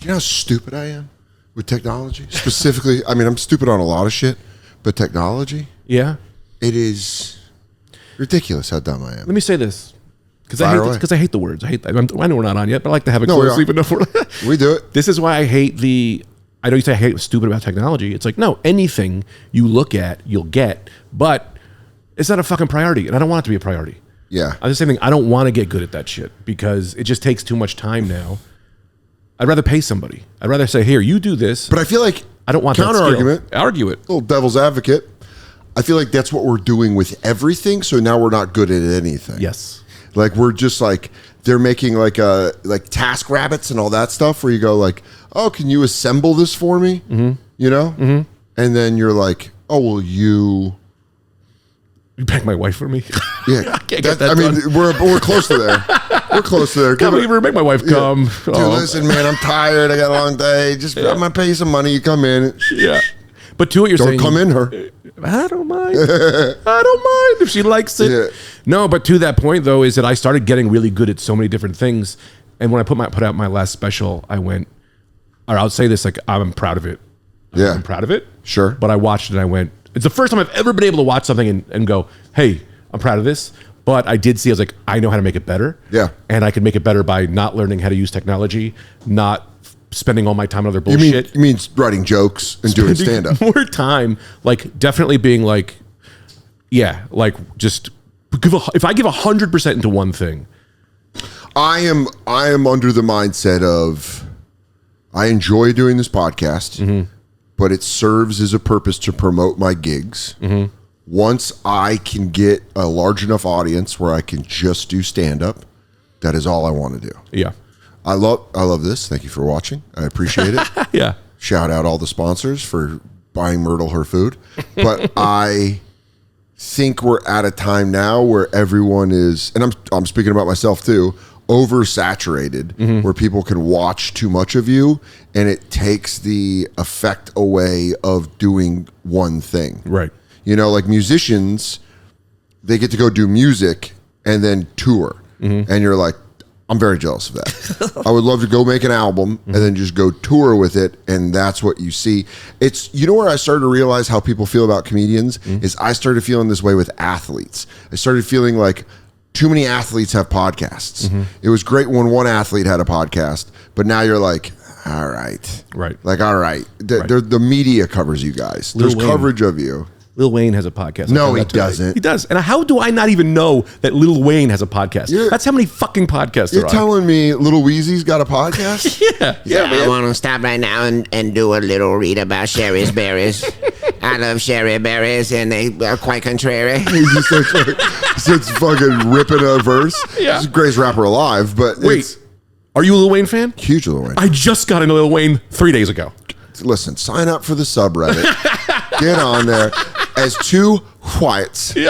you know how stupid I am with technology? Specifically, I mean, I'm stupid on a lot of shit, but technology? Yeah. It is ridiculous how dumb I am. Let me say this. Because I hate the words. I know we're not on yet, but I like to have it close even if we do it. This is why I hate I know you say I hate stupid about technology. It's like, no, anything you look at, you'll get, but it's not a fucking priority, and I don't want it to be a priority. Yeah. I'm the same thing. I don't want to get good at that shit because it just takes too much time now. I'd rather pay somebody. I'd rather say, here, you do this. But I feel like I don't want counter-argument. Argue it. Little devil's advocate. I feel like that's what we're doing with everything, so now we're not good at anything. Yes. Like we're just like, they're making like task rabbits and all that stuff where you go like, oh, can you assemble this for me? Mm-hmm. You know? Mm-hmm. And then you're like, oh, well, you beg my wife for me? Yeah. I can't get that done. mean, we're close to there. We're close to there. Come over, make my wife come. Yeah. Dude, listen, man, I'm tired. I got a long day. Just I'm gonna pay you some money. You come in. Yeah. But to what you're saying, don't come in her. I don't mind. I don't mind if she likes it. Yeah. No, but to that point though, is that I started getting really good at so many different things. And when I put out my last special, I went, or I'll say this, like, I'm proud of it. Yeah. I'm proud of it. Sure. But I watched it and I went, it's the first time I've ever been able to watch something and go, hey, I'm proud of this. But I did see, I was like, I know how to make it better. Yeah. And I could make it better by not learning how to use technology, not spending all my time on other bullshit. You mean writing jokes and doing stand-up? More time, like definitely being like, yeah, like just if I give 100% into one thing. I am under the mindset of I enjoy doing this podcast, mm-hmm. but it serves as a purpose to promote my gigs. Mm-hmm. Once I can get a large enough audience where I can just do stand-up, that is all I want to do. Yeah. I love this. Thank you for watching. I appreciate it. Yeah. Shout out all the sponsors for buying Myrtle her food. But I think we're at a time now where everyone is, and I'm speaking about myself too, oversaturated, mm-hmm. where people can watch too much of you and it takes the effect away of doing one thing. Right. You know, like musicians, they get to go do music and then tour. Mm-hmm. And you're like, I'm very jealous of that. I would love to go make an album mm-hmm. and then just go tour with it. And that's what you see. It's, you know where I started to realize how people feel about comedians mm-hmm. is I started feeling this way with athletes. I started feeling like too many athletes have podcasts. Mm-hmm. It was great when one athlete had a podcast, but now you're like, all right. Right. Like, all right. The media covers you guys. There's coverage of you. Lil Wayne has a podcast. No, he doesn't. He does. And how do I not even know that Lil Wayne has a podcast? That's how many fucking podcasts there are. You're telling me Lil Weezy's got a podcast? Yeah, I want to stop right now and do a little read about Sherry's berries. I love Sherry berries, and they are quite contrary. He just starts fucking ripping a verse. Yeah. He's the greatest rapper alive, but wait, are you a Lil Wayne fan? Huge Lil Wayne. I just got into Lil Wayne 3 days ago. Listen, sign up for the subreddit. Get on there. As two whites, you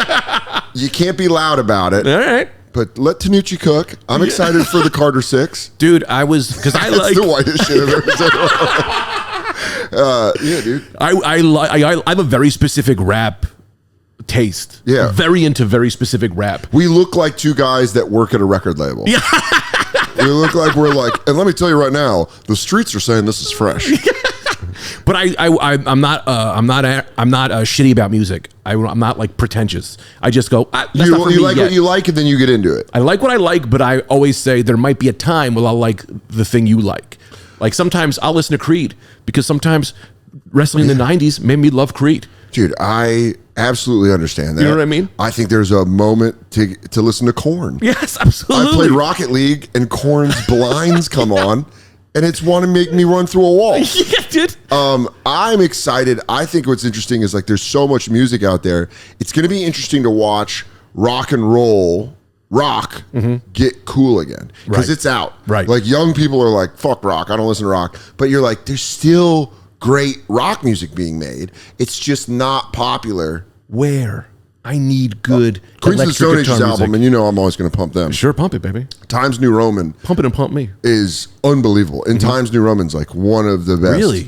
can't be loud about it. All right. But let Tanucci cook. I'm excited for the Carter 6. Dude, I was, because I like. That's the whitest shit I've ever said. Yeah, dude. I have a very specific rap taste. Yeah. Very into very specific rap. We look like two guys that work at a record label. Yeah. We look like we're like, and let me tell you right now, the streets are saying this is fresh. But I'm not shitty about music. I'm not like pretentious. I just go. You like what you like, and then you get into it. I like what I like, but I always say there might be a time where I'll like the thing you like. Like sometimes I'll listen to Creed because sometimes wrestling in the '90s made me love Creed. Dude, I absolutely understand that. You know what I mean? I think there's a moment to listen to Korn. Yes, absolutely. I played Rocket League, and Korn's Blinds come on. And it's want to make me run through a wall. Yeah, dude. I'm excited. I think what's interesting is like there's so much music out there. It's going to be interesting to watch rock mm-hmm. get cool again because it's out. Right. Like young people are like, fuck rock. I don't listen to rock. But you're like, there's still great rock music being made. It's just not popular. Where? I need good Queens of the Stone Age's album, music. and you know I'm always going to pump them. Sure, pump it, baby. Times New Roman. Pump it and pump me. Is unbelievable. And mm-hmm. Times New Roman's like one of the best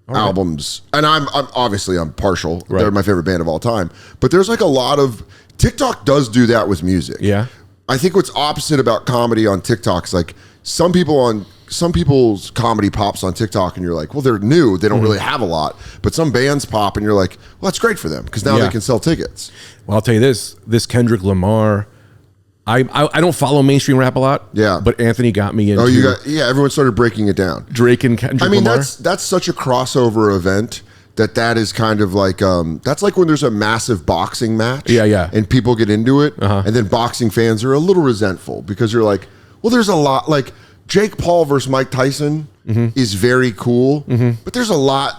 albums. And I'm obviously partial. Right. They're my favorite band of all time. But there's like a lot of TikTok does do that with music. Yeah. I think what's opposite about comedy on TikTok is like some people on some people's comedy pops on TikTok and you're like, well, they're new. They don't really have a lot. But some bands pop and you're like, well, that's great for them because now they can sell tickets. Well, I'll tell you this Kendrick Lamar, I don't follow mainstream rap a lot. Yeah. But Anthony got me into everyone started breaking it down. Drake and Kendrick Lamar. That's such a crossover event that is kind of like that's like when there's a massive boxing match. Yeah. And people get into it, and then boxing fans are a little resentful because you're like, well, there's a lot like Jake Paul versus Mike Tyson is very cool, but there's a lot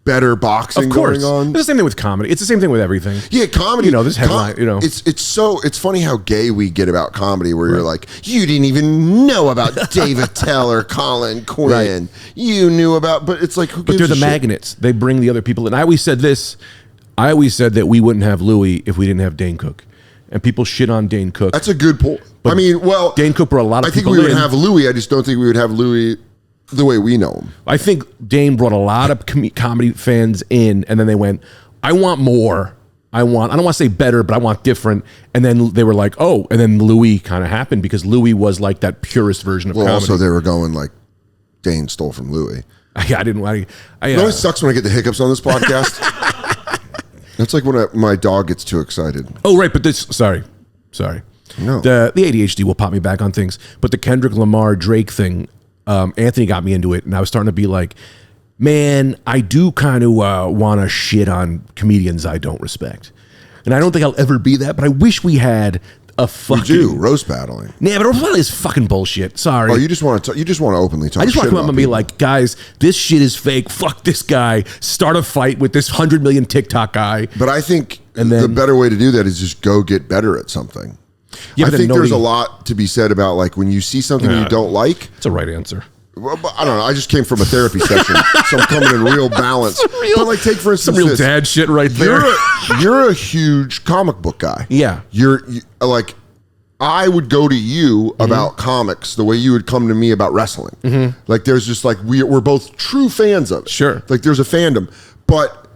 better boxing going on. It's the same thing with comedy. It's the same thing with everything. Yeah, comedy. You know, this headline, it's funny how gay we get about comedy where you're like, you didn't even know about Dave Attell or Colin Quinn. Right. You knew about, but it's like, who gives But they're the shit? magnets. They bring the other people in. I always said that we wouldn't have Louis if we didn't have Dane Cook. And people shit on Dane Cook. That's a good point. But Dane Cook brought a lot of people in. I think we would have Louis. I just don't think we would have Louis the way we know him. I think Dane brought a lot of comedy fans in, and then they went, I want more. I don't want to say better, but I want different. And then they were like, oh, and then Louis kind of happened because Louis was like that purest version of comedy. Also, they were going like, Dane stole from Louis. It always sucks when I get the hiccups on this podcast. That's like when my dog gets too excited. Oh, right, but sorry. No. The ADHD will pop me back on things. But the Kendrick Lamar Drake thing, Anthony got me into it, and I was starting to be like, man, I do kind of want to shit on comedians I don't respect. And I don't think I'll ever be that, but I wish we had a fucking... You do, roast battling. Nah, but roast battling is fucking bullshit. Sorry. Oh, you just want to openly talk I just want shit to come up and be people. like, guys, this shit is fake. Fuck this guy. Start a fight with this 100 million TikTok guy. But I think the better way to do that is just go get better at something. Yeah, I think there's a lot to be said about like when you see something you don't like. It's a right answer. Well, I don't know. I just came from a therapy session, so I'm coming in real balance. But like, take for instance, Some real dad shit right there. You're a huge comic book guy. Yeah. You're like, I would go to you about comics the way you would come to me about wrestling. Like, there's just like we're both true fans of it. Sure. Like, there's a fandom, but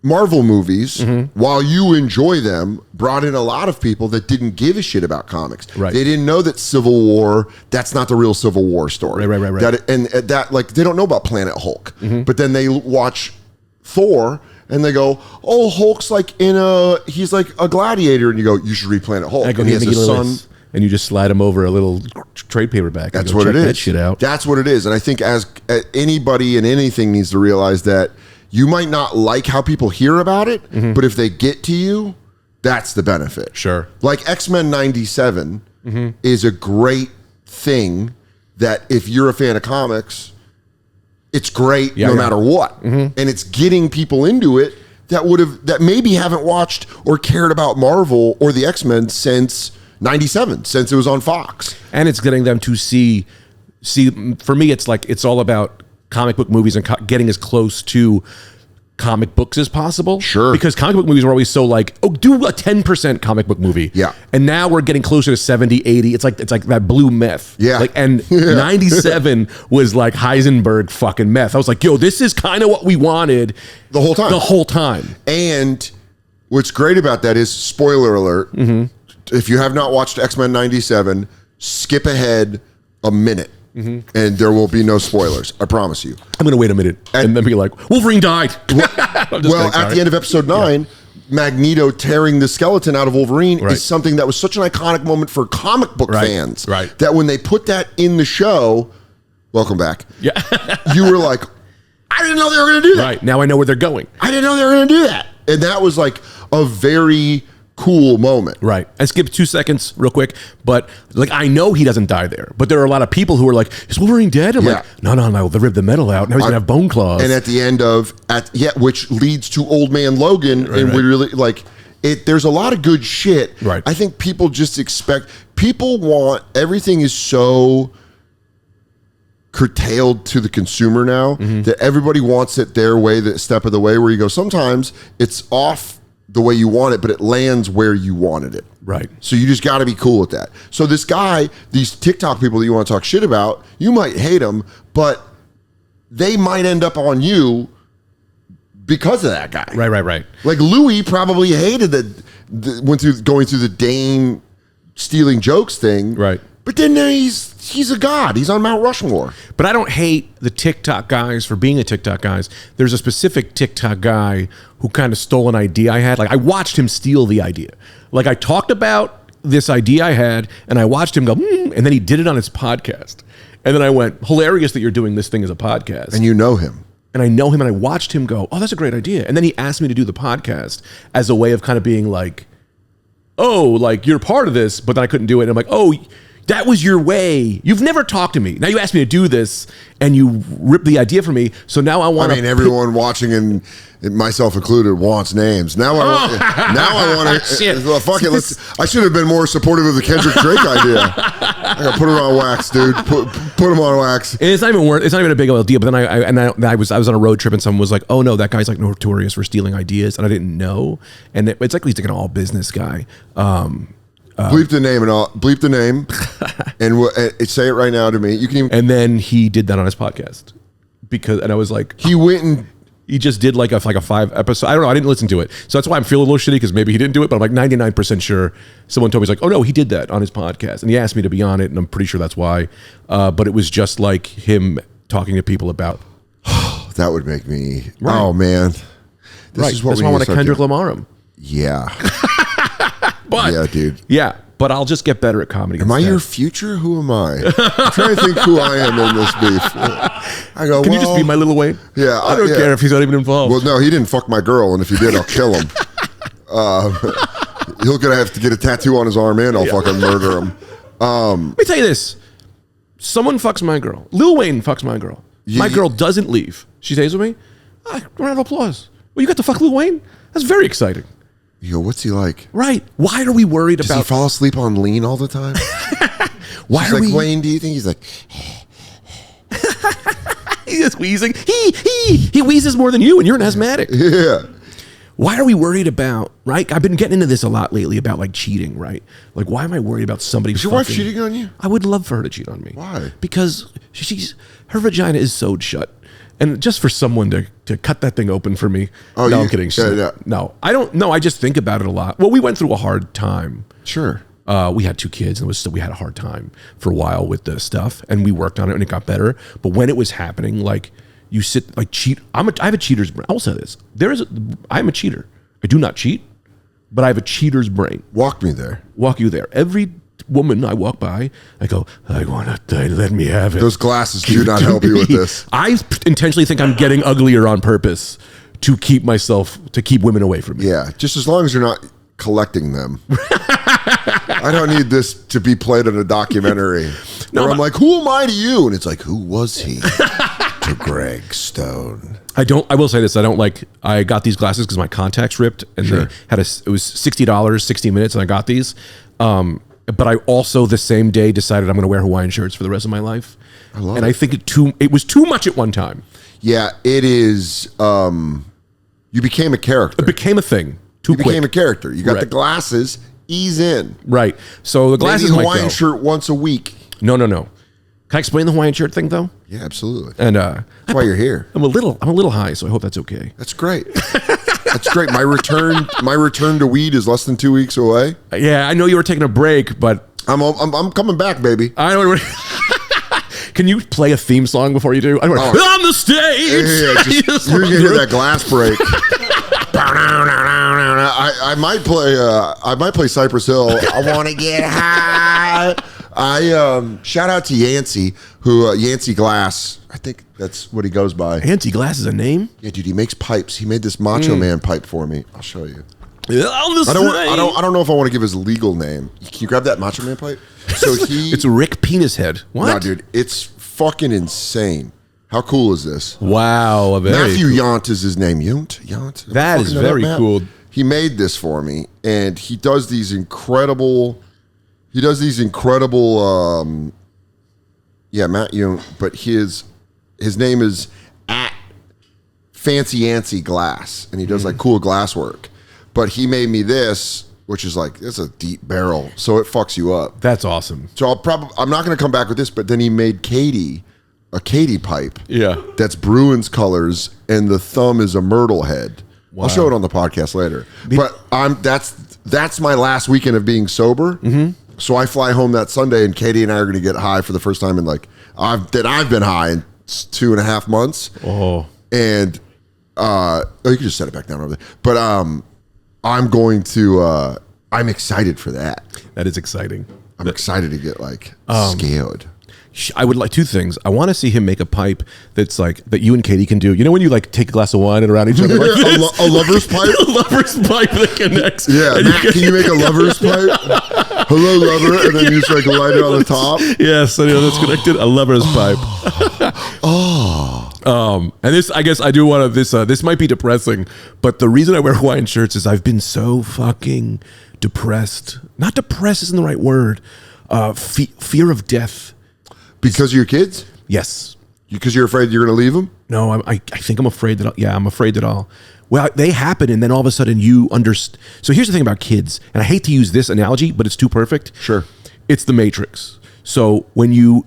Marvel movies, while you enjoy them, brought in a lot of people that didn't give a shit about comics. Right. They didn't know that Civil War, that's not the real Civil War story. Right. That like, they don't know about Planet Hulk. But then they watch Thor and they go, oh, Hulk's like he's like a gladiator. And you go, you should read Planet Hulk. And he has a son. And you just slide him over a little trade paperback. That's what it is. That shit out. That's what it is. And I think as anybody and anything needs to realize that you might not like how people hear about it, but if they get to you, that's the benefit. Sure. Like X-Men 97 is a great thing that if you're a fan of comics, it's great no matter what. And it's getting people into it that maybe haven't watched or cared about Marvel or the X-Men since 97, since it was on Fox. And it's getting them to see for me, it's like, it's all about comic book movies and getting as close to comic books as possible. Sure. Because comic book movies were always so like, oh, do a 10% comic book movie. Yeah. And now we're getting closer to 70, 80. It's like that blue meth. Yeah. Like, and 97 was like Heisenberg fucking meth. I was like, yo, this is kind of what we wanted The whole time. And what's great about that is, spoiler alert, if you have not watched X-Men 97, skip ahead a minute. And there will be no spoilers. I promise you. I'm going to wait a minute and then be like, Wolverine died. Well, at the end of episode 9, Magneto tearing the skeleton out of Wolverine is something that was such an iconic moment for comic book fans. Right. That when they put that in the show, welcome back. Yeah. You were like, I didn't know they were going to do that. Right. Now I know where they're going. I didn't know they were going to do that. And that was like a very cool moment. Right. I skipped 2 seconds real quick, but like, I know he doesn't die there, but there are a lot of people who are like, is Wolverine dead? I'm like, no, they ripped the metal out. Now he's gonna have bone claws. And at the end which leads to Old Man Logan, we really like it. There's a lot of good shit. Right. I think people just people want, everything is so curtailed to the consumer now that everybody wants it their way, the step of the way, where you go, sometimes it's off the way you want it, but it lands where you wanted it. Right. So you just got to be cool with that. So this guy, these TikTok people that you want to talk shit about, you might hate them, but they might end up on you because of that guy. Right. Like Louis probably hated going through the Dane stealing jokes thing. Right. But then he's a god. He's on Mount Rushmore. But I don't hate the TikTok guys for being the TikTok guys. There's a specific TikTok guy who kind of stole an idea I had. Like, I watched him steal the idea. Like, I talked about this idea I had, and I watched him go, and then he did it on his podcast. And then I went, hilarious that you're doing this thing as a podcast. And you know him. And I know him, and I watched him go, oh, that's a great idea. And then he asked me to do the podcast as a way of kind of being like, oh, like, you're part of this, but then I couldn't do it. And I'm like, oh, that was your way. You've never talked to me. Now you asked me to do this, and you ripped the idea from me. So now I want to. I mean, everyone watching, and myself included, wants names. Now I want to. Well, fuck it. I should have been more supportive of the Kendrick Drake idea. I gotta put it on wax, dude. Put him on wax. And it's not even worth. It's not even a big deal. But then I was on a road trip, and someone was like, "Oh no, that guy's like notorious for stealing ideas," and I didn't know. And it's like he's like an all business guy. Bleep the name bleep the name, and say it right now to me. You can even. And then he did that on his podcast and I was like, he went and he just did like a 5 episode. I don't know. I didn't listen to it, so that's why I'm feeling a little shitty because maybe he didn't do it. But I'm like 99% sure. Someone told me, he's like, oh no, he did that on his podcast, and he asked me to be on it, and I'm pretty sure that's why. But it was just like him talking to people about. That would make me. Right. Oh man, this is what that's why I want to Kendrick Lamar him. Yeah. But, yeah, dude. Yeah, but I'll just get better at comedy. Am I your future? Who am I? I'm trying to think who I am in this beef. I go, Can you just be my Little Wayne? Yeah. I don't care if he's not even involved. Well, no, he didn't fuck my girl, and if he did, I'll kill him. He'll gonna have to get a tattoo on his arm, and I'll fucking murder him. Let me tell you this. Someone fucks my girl. Lil Wayne fucks my girl. My girl doesn't leave. She stays with me. Round of applause. Well, you got to fuck Lil Wayne? That's very exciting. You go, what's he like? Right. Why are we worried about... Does he fall asleep on lean all the time? Why She's are like, Wayne, do you think he's like... He's just wheezing. He wheezes more than you, and you're an asthmatic. Yeah. Why are we worried about, right? I've been getting into this a lot lately about like cheating, right? Like, why am I worried about somebody Is your wife cheating on you? I would love for her to cheat on me. Why? Because her vagina is sewed shut. And just for someone to cut that thing open for me. Oh, no, I'm kidding. Yeah. No, I don't know. I just think about it a lot. Well, we went through a hard time. Sure. We had 2 kids, and we had a hard time for a while with the stuff, and we worked on it, and it got better. But when it was happening, like you sit like cheat. I have a cheater's brain. I'll say this: I'm a cheater. I do not cheat, but I have a cheater's brain. Walk me there. Walk you there. Every woman I walk by, I go, I want to let me have it. Those glasses do not help you with this. I intentionally think I'm getting uglier on purpose to keep women away from me. Yeah, just as long as you're not collecting them. I don't need this to be played in a documentary where I'm like, who am I to you? And it's like, who was he to Greg Stone? I will say this. I got these glasses because my contacts ripped, and Sure. it was $60, 60 minutes, and I got these. But I also the same day decided I'm going to wear Hawaiian shirts for the rest of my life. I think it was too much at one time. Yeah, it is. You became a character. It became a thing. You became a character. You got the glasses. Ease in. Right. So the glasses Maybe Hawaiian shirt once a week. No. Can I explain the Hawaiian shirt thing though? Yeah, absolutely. And that's why you're here. I'm a little high, so I hope that's okay. That's great. That's great. My return to weed is less than 2 weeks away. Yeah, I know you were taking a break, but I'm coming back, baby. I don't. Can you play a theme song before you do? On the stage. You're gonna hear that glass break. I might play Cypress Hill. I want to get high. Shout out to Yancey, Yancey Glass. I think that's what he goes by. Yancey Glass is a name? Yeah, dude, he makes pipes. He made this Macho Man pipe for me. I'll show you. I don't know if I want to give his legal name. Can you grab that Macho Man pipe? So it's Rick Penis Head. What? No, dude, it's fucking insane. How cool is this? Wow, Matthew Yount is his name. Yount. That is very cool. He made this for me, and he does these incredible. Matt Yount, but his name is at Fancy Yancey Glass, and he does like cool glass work. But he made me this, which is like, it's a deep barrel, so it fucks you up. That's awesome. So I'm not going to come back with this, but then he made Katie a Katie pipe. Yeah. That's Bruins colors, and the thumb is a myrtle head. Wow. I'll show it on the podcast later. But that's my last weekend of being sober. Mm-hmm. So I fly home that Sunday, and Katie and I are going to get high for the first time in like I've been high in 2.5 months. Oh, and you can just set it back down over there. But I'm going to. I'm excited for that. that is exciting. I'm excited to get like scared. I would like 2 things. I want to see him make a pipe that's like that you and Katie can do. You know when you like take a glass of wine and around each other like this? A lover's pipe? A lover's pipe that connects. Yeah, Matt, can you make a lover's pipe? Hello, lover, and then you just like light it on the top. Yes, I know that's connected. A lover's pipe. And this, I guess, I do want to. This might be depressing, but the reason I wear Hawaiian shirts is I've been so fucking depressed. Not depressed isn't the right word. Fear of death. Because of your kids? Yes. Because you're afraid you're going to leave them? No, I think I'm afraid that. I'm afraid that I'll. Well, they happen, and then all of a sudden you understand. So here's the thing about kids, and I hate to use this analogy, but it's too perfect. Sure. It's the Matrix. So when you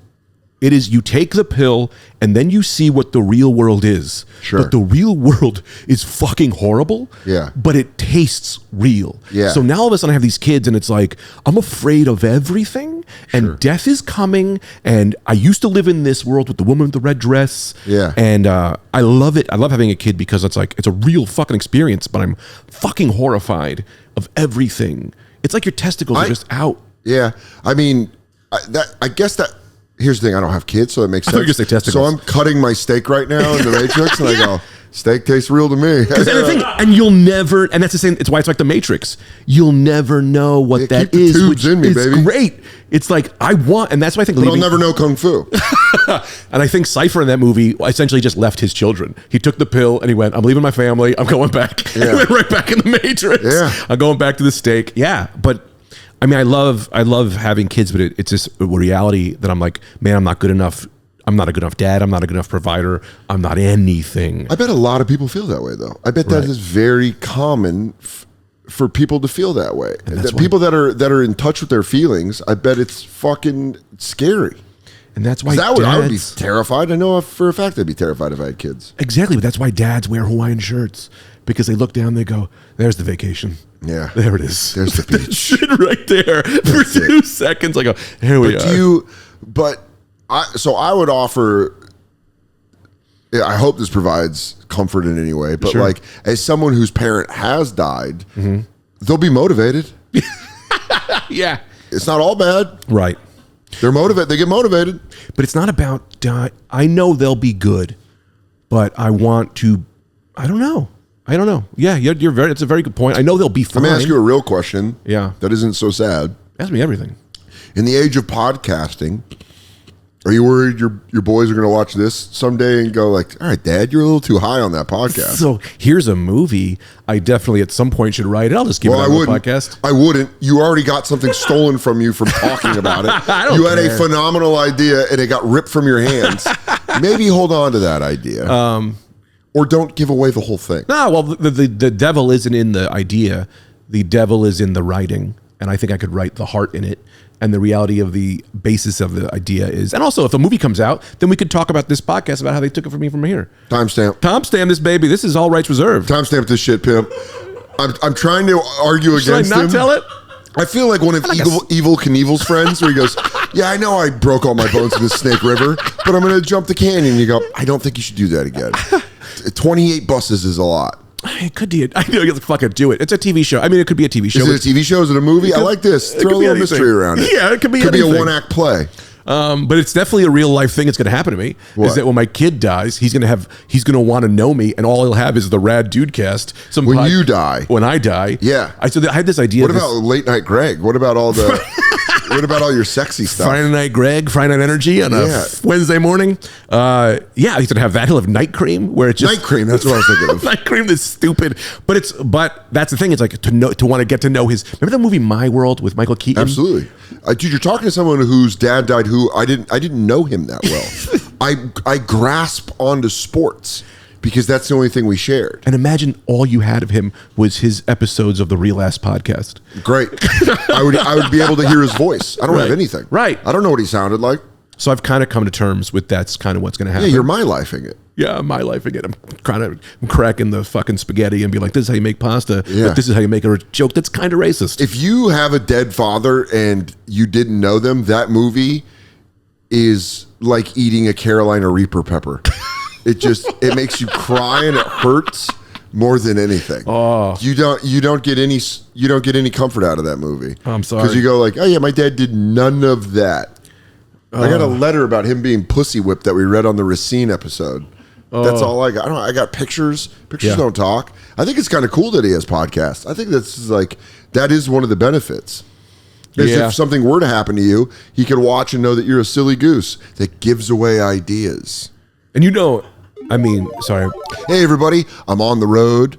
take the pill and then you see what the real world is. Sure. But the real world is fucking horrible. Yeah. But it tastes real. Yeah. So now all of a sudden I have these kids and it's like, I'm afraid of everything and death is coming. And I used to live in this world with the woman with the red dress. Yeah. And I love it. I love having a kid because it's like, it's a real fucking experience, but I'm fucking horrified of everything. It's like your testicles are just out. Yeah. I mean, I guess that. Here's the thing, I don't have kids, so that makes sense. I thought you were gonna say testicles. So I'm cutting my steak right now in the Matrix, and I go, steak tastes real to me. And you'll never, and that's the same, it's why it's like the Matrix. You'll never know what that keep the is, tubes which in me, is baby. great. It's like, I want, and that's why I think But I'll never know Kung Fu. And I think Cypher in that movie essentially just left his children. He took the pill and he went, I'm leaving my family, I'm going back. And he went right back in the Matrix. Yeah. I'm going back to the steak. Yeah, but I mean, I love having kids, but it's just a reality that I'm like, man, I'm not good enough. I'm not a good enough dad. I'm not a good enough provider. I'm not anything. I bet a lot of people feel that way, though. I bet that is very common for people to feel that way. People that are in touch with their feelings, I bet it's fucking scary. And that's why I would be terrified. I know for a fact I'd be terrified if I had kids. Exactly, but that's why dads wear Hawaiian shirts. Because they look down, they go, there's the vacation. Yeah. There it is. There's the beach. Shit right there. For 2 seconds, I go, here we are. So I would offer, I hope this provides comfort in any way, but like as someone whose parent has died, they'll be motivated. Yeah. It's not all bad. Right. They're motivated. They get motivated. But it's not about die. I know they'll be good, but I want to, I don't know. Yeah, it's a very good point. I know they'll be fine. Let me ask you a real question. Yeah. That isn't so sad. Ask me everything. In the age of podcasting, are you worried your boys are going to watch this someday and go like, all right, Dad, you're a little too high on that podcast? So here's a movie I definitely at some point should write it. I'll just give it on the podcast. I wouldn't. You already got something stolen from you from talking about it. You had a phenomenal idea and it got ripped from your hands. Maybe hold on to that idea. Or don't give away the whole thing. No, well, the devil isn't in the idea. The devil is in the writing. And I think I could write the heart in it. And the reality of the basis of the idea is, and also if the movie comes out, then we could talk about this podcast about how they took it from me from here. Timestamp this baby. This is all rights reserved. Timestamp this shit, pimp. I'm trying to argue against him. Should I not tell it? I feel like one of Evil Knievel's friends where he goes, yeah, I know I broke all my bones in the Snake River, but I'm going to jump the canyon. You go, I don't think you should do that again. 28 buses is a lot. It could be. I know you fucking do it. It's a TV show. I mean, it could be a TV show. Is it a TV show? Is it a movie? I like this. Throw a little mystery around it. Yeah, it could be. Could be a one-act play. But it's definitely a real life thing that's going to happen to me. What? Is that when my kid dies, he's going to want to know me, and all he'll have is the Rad Dude cast. When you die. When I die. Yeah. I had this idea. What about Late Night Greg? What about all the? What about all your sexy stuff? Friday Night Greg, Friday Night Energy on a Wednesday morning. Yeah, he's gonna have that. He'll have night cream, where it's just night cream. That's what I was thinking of. Night cream is stupid, but that's the thing. It's like to want to get to know his. Remember the movie My World with Michael Keaton? Absolutely, dude. You're talking to someone whose dad died. Who I didn't know him that well. I grasp onto sports because that's the only thing we shared. And imagine all you had of him was his episodes of the Real Ass Podcast. Great. I would be able to hear his voice. I don't have anything. Right. I don't know what he sounded like. So I've kind of come to terms with that's kind of what's going to happen. Yeah, you're my lifing it. Yeah, my life again. I'm cracking the fucking spaghetti and be like, this is how you make pasta. Yeah. But this is how you make a joke that's kind of racist. If you have a dead father and you didn't know them, that movie is like eating a Carolina Reaper pepper. It makes you cry and it hurts more than anything. Oh. You don't get any comfort out of that movie. I'm sorry. Because you go like, oh yeah, my dad did none of that. I got a letter about him being pussy whipped that we read on the Racine episode. That's all I got. I got pictures. Pictures don't talk. I think it's kind of cool that he has podcasts. I think that is one of the benefits. If something were to happen to you, he could watch and know that you're a silly goose that gives away ideas. And sorry. Hey everybody, I'm on the road,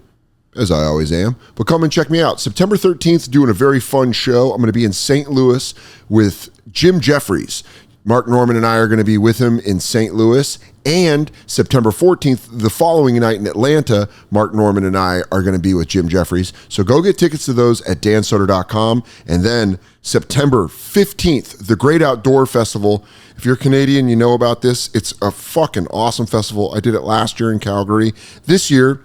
as I always am, but come and check me out. September 13th, doing a very fun show. I'm going to be in St. Louis with Jim Jeffries. Mark Norman and I are going to be with him in St. Louis. And September 14th, the following night in Atlanta, Mark Norman and I are going to be with Jim Jeffries. So go get tickets to those at dansoder.com. And then September 15th, the Great Outdoor Festival. If you're Canadian, you know about this. It's a fucking awesome festival. I did it last year in Calgary. This year,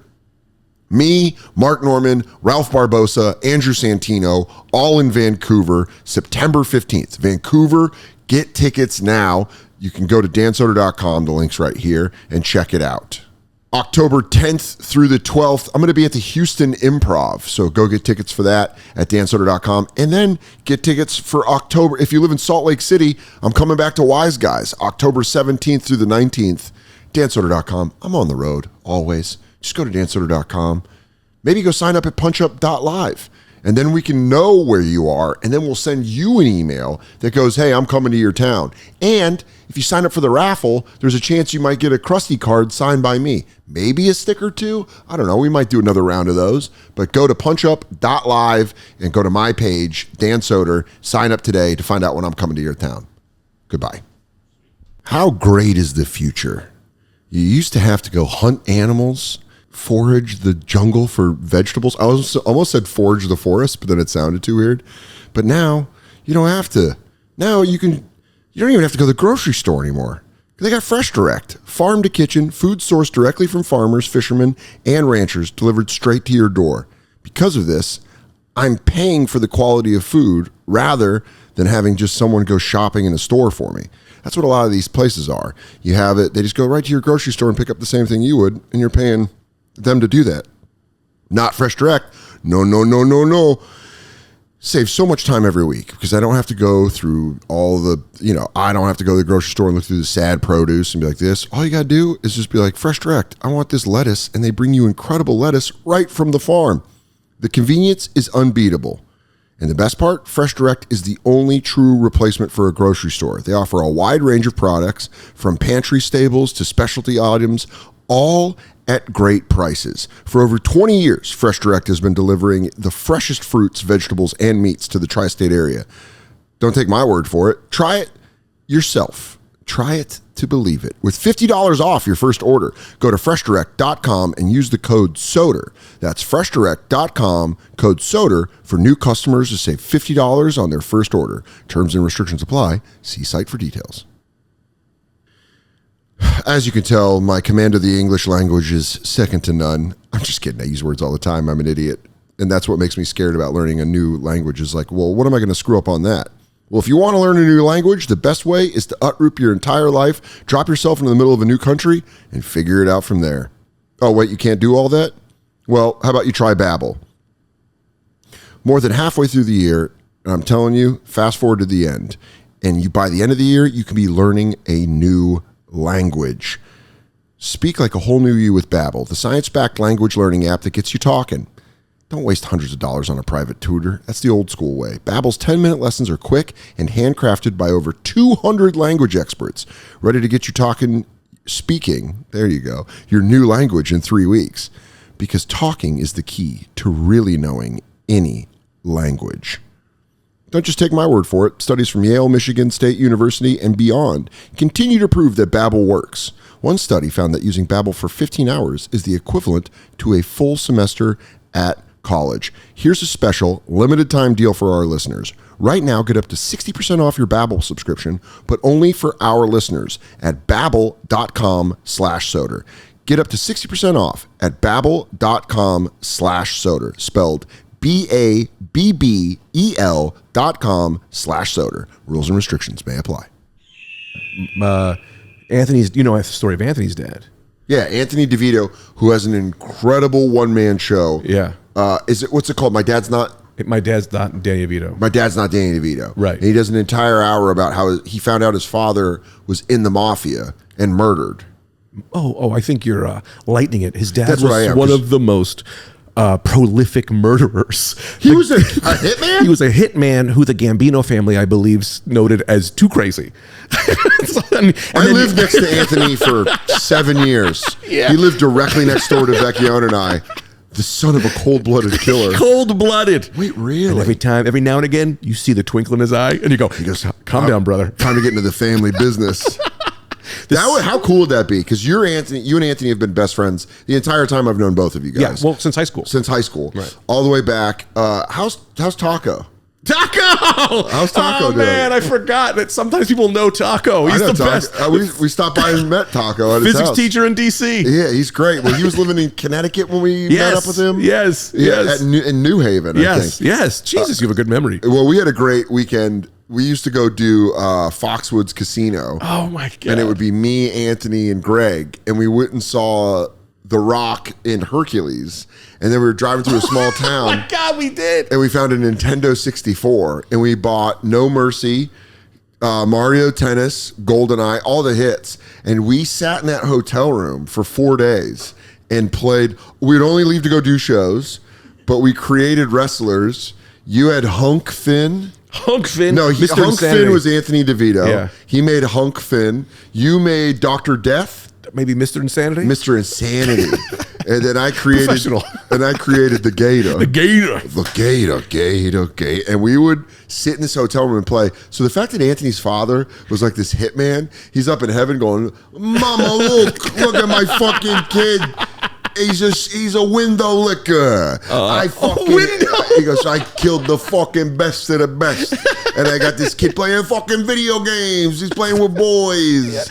me, Mark Norman, Ralph Barbosa, Andrew Santino, all in Vancouver, September 15th. Vancouver, get tickets now. You can go to dansoder.com, the link's right here, and check it out. October 10th through the 12th, I'm going to be at the Houston Improv. So go get tickets for that at dansoder.com. And then get tickets for October. If you live in Salt Lake City, I'm coming back to Wise Guys, October 17th through the 19th. dansoder.com. I'm on the road, always. Just go to dansoder.com. Maybe go sign up at punchup.live. And then we can know where you are, and then we'll send you an email that goes, hey, I'm coming to your town. And if you sign up for the raffle, there's a chance you might get a Krusty card signed by me. Maybe a sticker too. I don't know. We might do another round of those. But go to punchup.live and go to my page, Dan Soder. Sign up today to find out when I'm coming to your town. Goodbye. How great is the future? You used to have to go hunt animals, forage the jungle for vegetables. I almost said forage the forest, but then it sounded too weird. But now you don't have to. Now you don't even have to go to the grocery store anymore. They got Fresh Direct, farm to kitchen, food sourced directly from farmers, fishermen, and ranchers, delivered straight to your door. Because of this, I'm paying for the quality of food rather than having just someone go shopping in a store for me. That's what a lot of these places are. You have it, they just go right to your grocery store and pick up the same thing you would, and you're paying them to do that. Not Fresh Direct. No. Save so much time every week because I don't have to go through all the, I don't have to go to the grocery store and look through the sad produce and be like this. All you got to do is just be like, Fresh Direct, I want this lettuce. And they bring you incredible lettuce right from the farm. The convenience is unbeatable. And the best part, Fresh Direct is the only true replacement for a grocery store. They offer a wide range of products from pantry staples to specialty items, all at great prices. For over 20 years, Fresh Direct has been delivering the freshest fruits, vegetables, and meats to the tri-state area. Don't take my word for it. Try it yourself. Try it to believe it. With $50 off your first order, go to freshdirect.com and use the code SODER. That's freshdirect.com, code SODER, for new customers to save $50 on their first order. Terms and restrictions apply. See site for details. As you can tell, my command of the English language is second to none. I'm just kidding. I use words all the time. I'm an idiot. And that's what makes me scared about learning a new language is like, well, what am I going to screw up on that? Well, if you want to learn a new language, the best way is to uproot your entire life, drop yourself into the middle of a new country, and figure it out from there. Oh, wait, you can't do all that? Well, how about you try Babbel? More than halfway through the year, and I'm telling you, fast forward to the end, and by the end of the year, you can be learning a new language. Speak like a whole new you with Babbel, the science-backed language learning app that gets you talking. Don't waste hundreds of dollars on a private tutor. That's the old school way. Babbel's 10-minute lessons are quick and handcrafted by over 200 language experts, ready to get you speaking, there you go, your new language in 3 weeks. Because talking is the key to really knowing any language. Don't just take my word for it. Studies from Yale, Michigan State University, and beyond continue to prove that Babbel works. One study found that using Babbel for 15 hours is the equivalent to a full semester at college. Here's a special limited time deal for our listeners. Right now, get up to 60% off your Babbel subscription, but only for our listeners at babbel.com/Soder. Get up to 60% off at babbel.com/Soder, spelled BABBEL.com/Soder. Rules and restrictions may apply. Anthony's, you know, the story of Anthony's dad. Yeah, Anthony DeVito, who has an incredible one-man show. Yeah. What's it called? My Dad's Not Danny DeVito. My Dad's Not Danny DeVito. Right. And he does an entire hour about how he found out his father was in the mafia and murdered. I think you're lightening it. His dad That's what I was am, one 'cause- of the most prolific murderers. He was a hitman? He was a hitman who the Gambino family, I believe, noted as too crazy. I lived next to Anthony for 7 years. Yeah. He lived directly next door to Vecchione and I. The son of a cold-blooded killer. Cold-blooded. Wait, really? And every now and again, you see the twinkle in his eye, and you go, He goes, calm down, brother. Time to get into the family business. How cool would that be? Because you and Anthony have been best friends the entire time I've known both of you guys. Yeah, well, since high school. Since high school. Right. All the way back. How's Taco? Taco! How's Taco doing? Man, I forgot that sometimes people know Taco. He's the best. We stopped by and met Taco at his Physics house. teacher in D.C. Yeah, he's great. Well, he was living in Connecticut when we met up with him. Yes, Yeah, yes. in New Haven, I think. Yes. Jesus, you have a good memory. Well, we had a great weekend. We used to go do Foxwoods Casino. Oh, my God. And it would be me, Anthony, and Greg. And we went and saw The Rock in Hercules. And then we were driving through a small town. Oh, my God, we did. And we found a Nintendo 64. And we bought No Mercy, Mario Tennis, GoldenEye, all the hits. And we sat in that hotel room for 4 days and played. We'd only leave to go do shows, but we created wrestlers. You had Hunk Finn. Hunk Finn. No, Mr. Hunk Insanity. Finn was Anthony DeVito. Yeah. He made Hunk Finn. You made Dr. Death, Maybe Mr. Insanity? Mr. Insanity. And then I created Professional. the Gator. The Gator. The Gator. And we would sit in this hotel room and play. So the fact that Anthony's father was like this hitman, he's up in heaven going, Mama, look at my fucking kid. He's a window licker. He goes, I killed the fucking best of the best. And I got this kid playing fucking video games. He's playing with boys.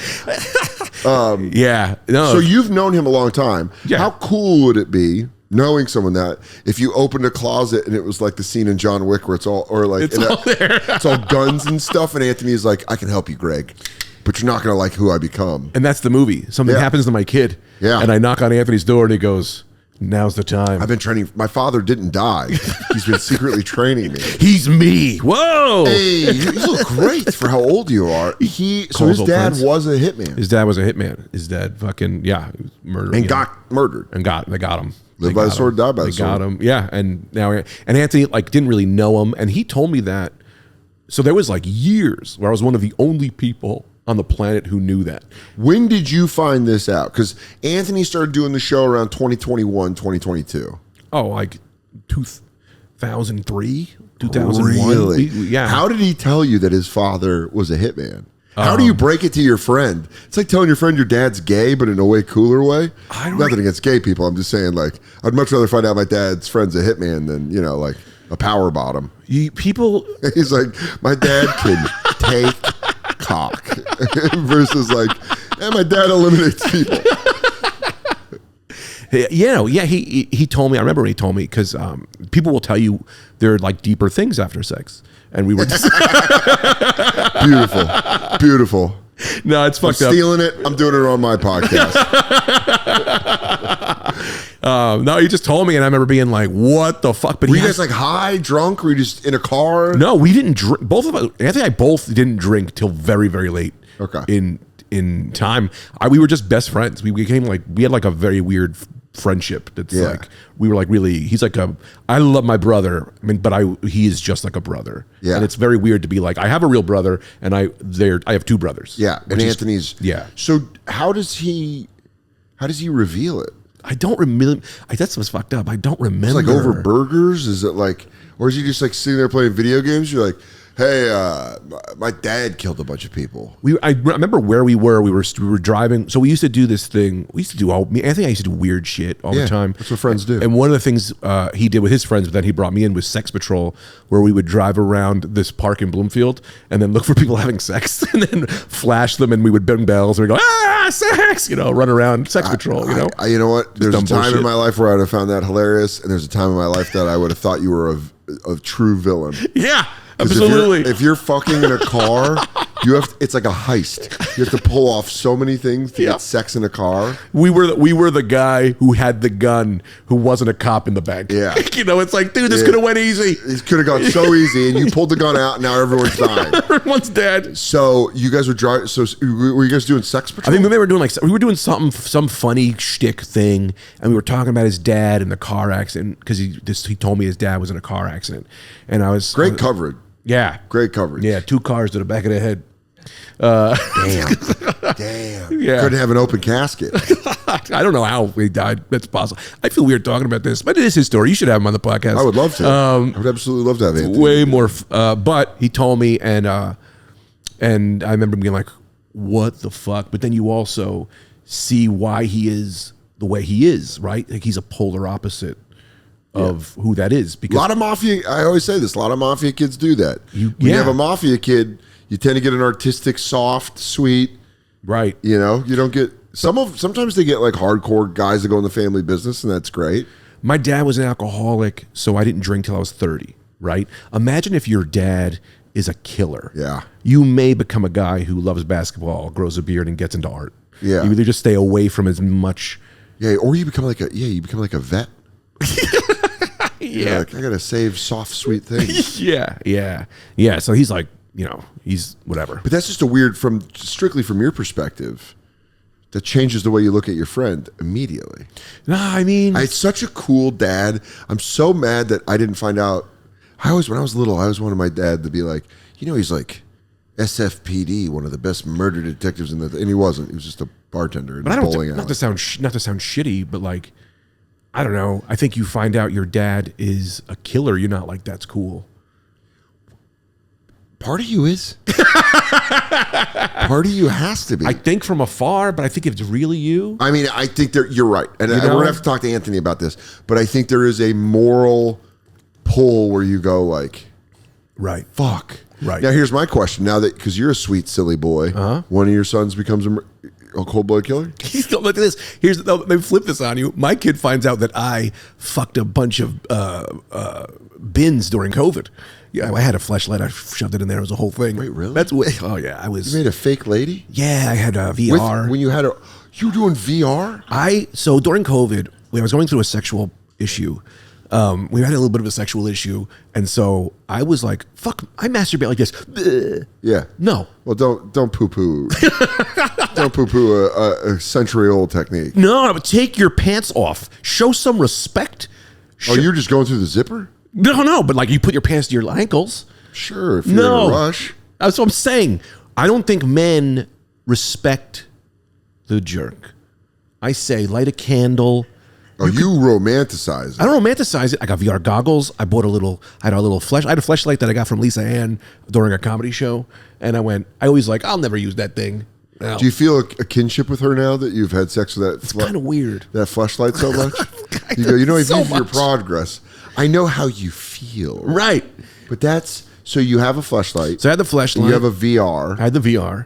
Yeah. No. So you've known him a long time. Yeah. How cool would it be, knowing someone that, if you opened a closet and it was like the scene in John Wick where it's all there. It's all guns and stuff, and Anthony's like, I can help you, Greg, but you're not gonna like who I become. And that's the movie. Something happens to my kid. Yeah. And I knock on Anthony's door and he goes, now's the time. I've been training. My father didn't die. He's been secretly training me. He's me. Whoa. Hey, you look great for how old you are. So Calls his old dad friends. was a hitman. His dad was a hitman. His dad fucking, he was murdering And him. got murdered. They got him. Live by the sword, die by the They got sword. him. Yeah. And Anthony didn't really know him. And he told me that. So there was years where I was one of the only people on the planet who knew that. When did you find this out? Because Anthony started doing the show around 2021, 2022. Oh, 2003, 2001. Really? Yeah. How did he tell you that his father was a hitman? How do you break it to your friend? It's like telling your friend your dad's gay, but in a way cooler way. Nothing against gay people. I'm just saying, I'd much rather find out my dad's friend's a hitman than, a power bottom. People. He's like, my dad can take cock versus my dad eliminates people. He told me. I remember when he told me, because people will tell you there are deeper things after sex, and we were just Beautiful. no, it's I'm fucked up. stealing it. I'm doing it on my podcast. No, he just told me, and I remember being like, "What the fuck?" But Were you guys high, drunk? Were you just in a car? No, we didn't drink. Both of us, Anthony and I both didn't drink till very, very late. Okay. In time, we were just best friends. We became we had a very weird friendship. That's we were really. He's I love my brother. I mean, but he is just like a brother. Yeah. And it's very weird to be I have a real brother, and I have two brothers. Yeah, and Anthony's. Yeah. So how does he reveal it? I don't remember. That's what's fucked up. I don't remember. It's over burgers? Is it or is he just sitting there playing video games? You're like, hey, my dad killed a bunch of people. I remember where we were. We were driving. So we used to do this thing. We used to do Anthony and I used to do weird shit all the time. That's what friends do. And one of the things he did with his friends that he brought me in was Sex Patrol, where we would drive around this park in Bloomfield and then look for people having sex and then flash them, and we would bang bells and we go, sex, run around Sex Patrol, You know what? There's a dumb time bullshit. in my life where I'd have found that hilarious, and there's a time in my life that I would have thought you were a true villain. Yeah, 'Cause absolutely. If you're fucking in a car, it's like a heist. You have to pull off so many things to get sex in a car. We were the guy who had the gun who wasn't a cop in the bank. Yeah. It's like, dude, this could have went easy. It could have gone so easy, and you pulled the gun out, and now everyone's dying. Everyone's dead. So you guys were driving. So were you guys doing Sex Patrol? I think they were doing we were doing some funny shtick thing, and we were talking about his dad in the car accident because he told me his dad was in a car accident, and I was Great coverage. Yeah, Great coverage. yeah, 2 cars to the back of the head. Damn. Yeah. Couldn't have an open casket. I don't know how he died. That's possible. I feel weird talking about this, but it is his story. You should have him on the podcast. I would love to. I would absolutely love to have Anthony. Way more. But he told me, and I remember being like, "What the fuck?" But then you also see why he is the way he is, right? Like he's a polar opposite of who that is. A Because lot of mafia. I always say this. A lot of mafia kids do that. When you have a mafia kid, you tend to get an artistic, soft, sweet. right. You don't get sometimes they get like hardcore guys that go in the family business, and that's great. My dad was an alcoholic, so I didn't drink till I was 30. Right. Imagine if your dad is a killer. Yeah. You may become a guy who loves basketball, grows a beard, and gets into art. Yeah. You either just stay away from as much. Yeah, or you become like a vet. Yeah. Like, I gotta save soft, sweet things. Yeah. So he's like, he's whatever. But that's just a weird strictly from your perspective. That changes the way you look at your friend immediately. No, I mean, It's such a cool dad. I'm so mad that I didn't find out. When I was little, I always wanted my dad to be like, he's like SFPD, one of the best murder detectives and he wasn't. He was just a bartender in but I a don't bowling alley. not to sound shitty, but like, I don't know. I think you find out your dad is a killer. You're not like, that's cool. Part of you is. Part of you has to be. I think from afar, but I think if it's really you. I mean, I think you're right. And we're know? going to have to talk to Anthony about this. But I think there is a moral pull where you go like, Right. fuck. Right. Now, here's my question. Now that, because you're a sweet, silly boy, one of your sons becomes a cold-blooded killer? Look at this. They flip this on you. My kid finds out that I fucked a bunch of bins during COVID. Yeah, I had a fleshlight. I shoved it in there. It was a whole thing. Wait, really? Oh yeah, I was. You made a fake lady? Yeah, I had a VR. When you had you were doing VR? So during COVID, when I was going through a sexual issue, we had a little bit of a sexual issue, and so I was like, "Fuck!" I masturbate like this. Bleh. Yeah. No, Well, don't poo-poo. Don't poo-poo a century-old technique. no, but take your pants off. Show some respect. Oh, you're just going through the zipper? No, but like you put your pants to your ankles. Sure, if you're in a rush. That's what I'm saying. I don't think men respect the jerk. I say light a candle. Oh, you romanticize it. I don't romanticize it. I got VR goggles. I had a little fleshlight that I got from Lisa Ann during a comedy show. And I always like, I'll never use that thing. No. Do you feel a kinship with her now that you've had sex with that? It's kind of weird. That fleshlight so much? You go, I've So used your much. progress. I know how you feel. Right. But so you have a fleshlight. So I had the fleshlight. You have a VR. I had the VR.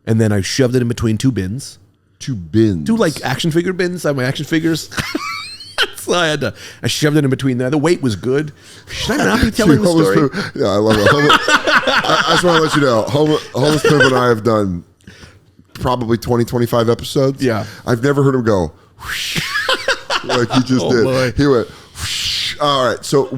And then I shoved it in between 2 bins. 2 bins. 2 like action figure bins. I have my action figures. So I shoved it in between there. The weight was good. Should I not be telling the story? Yeah, I love it. I just want to let you know, Homeless Pimp and I have done probably 20, 25 episodes. Yeah. I've never heard him go whoosh, like he just did. Boy. He went whoosh. All right. So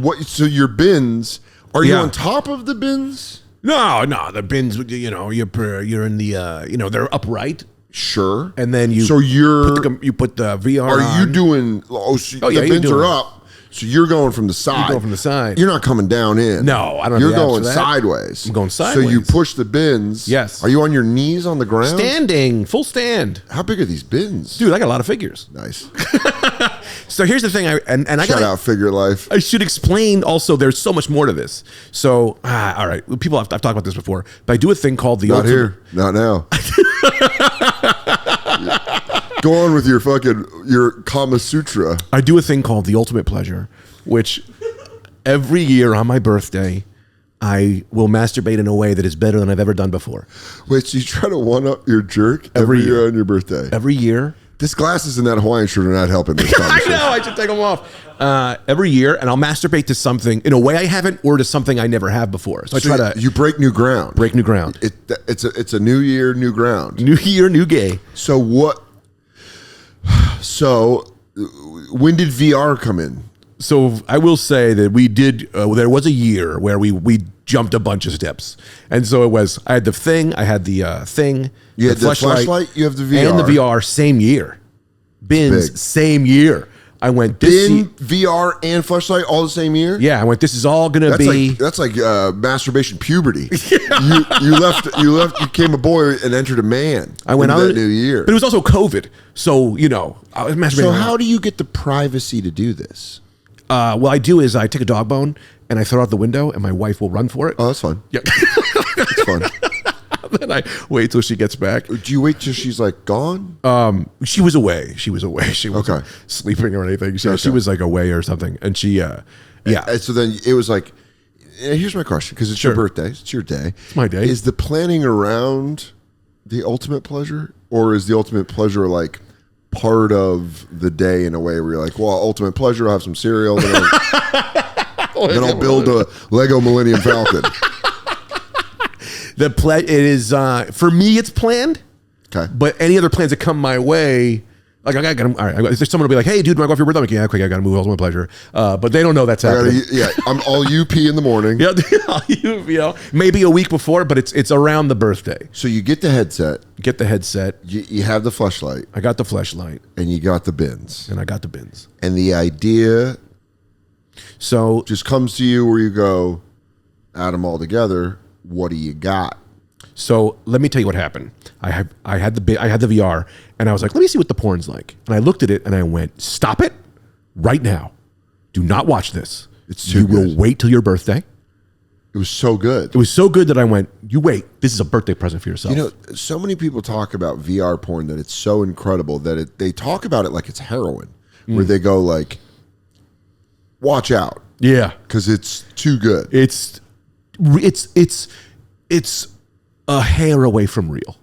your bins, are you Yeah. on top of the bins? No, the bins. You're in the. They're upright, Sure. and then you. So you put the VR. are you on. doing? yeah, the you're bins doing are it. up. So you're going from the side. You're going from the side. You're not coming down in. No, I don't have You're the abs going for that. sideways. I'm going So sideways. you push the bins. Yes. Are you on your knees on the ground? Standing, full stand, How big are these bins? dude. I got a lot of figures. Nice. So here's the thing. I Shout got out Figure Life. I should explain also. There's so much more to this. So all right, people I've talked about this before, but I do a thing called the Not here. Not now. Go on with your Kama Sutra. I do a thing called the ultimate pleasure, which every year on my birthday, I will masturbate in a way that is better than I've ever done before. Wait, so you try to one up your jerk every year on your birthday? Every year. This glasses and that Hawaiian shirt are not helping this conversation. I know, I should take them off. Every year, and I'll masturbate to something in a way I haven't, or to something I never have before. So I try to you break new ground. break new ground. It's a new year, new ground. New year, new gay. So what? So when did VR come in? So I will say that we did. There was a year where we jumped a bunch of steps, and so it was. I had the thing. I had the thing. You had the flashlight. You have the VR and the VR same year. Bins Big. Same year. I went Bin, VR, and flashlight all the same year. Yeah, I went. This is all gonna be. That's like masturbation puberty. You became a boy and entered a man. I went into out that new year. but it was also COVID. So I was masturbating. So how do you get the privacy to do this? What I do is I take a dog bone and I throw it out the window, and my wife will run for it. Oh, that's fun. Yeah. That's fun. Then I wait till she gets back. Do you wait till she's like gone? She was away. She wasn't Okay. sleeping or anything. She Okay. was like away or something, and she, yeah. And so then it was like, here's my question, because it's your birthday, it's your day, It's my day. Is the planning around the ultimate pleasure, or is the ultimate pleasure like part of the day in a way where you're like, well, ultimate pleasure, I'll have some cereal, then I'll build a Lego Millennium Falcon. It is for me. It's planned. Okay. But any other plans that come my way, like I got, all right. There's someone will be like, "Hey, dude, want to go off your birthday?" I'm like, yeah, quick, I got to move. Ultimate pleasure. But they don't know that's happening. I'm all UP in the morning. Yeah, you know, maybe a week before, but it's around the birthday. So you get the headset, Get the headset. you have the fleshlight, I got the fleshlight, and you got the bins. and I got the bins. And the idea So just comes to you where you go, add them all together. What do you got? So let me tell you what happened. I had the VR, and I was like, let me see what the porn's like. And I looked at it, and I went, stop it right now. Do not watch this. It's too You will good. wait till your birthday. It was so good. It was so good that I went, you wait. This is a birthday present for yourself. You know, so many people talk about VR porn that it's so incredible that they talk about it like it's heroin, where they go like, watch out. Yeah. Because it's too good. It's a hair away from real.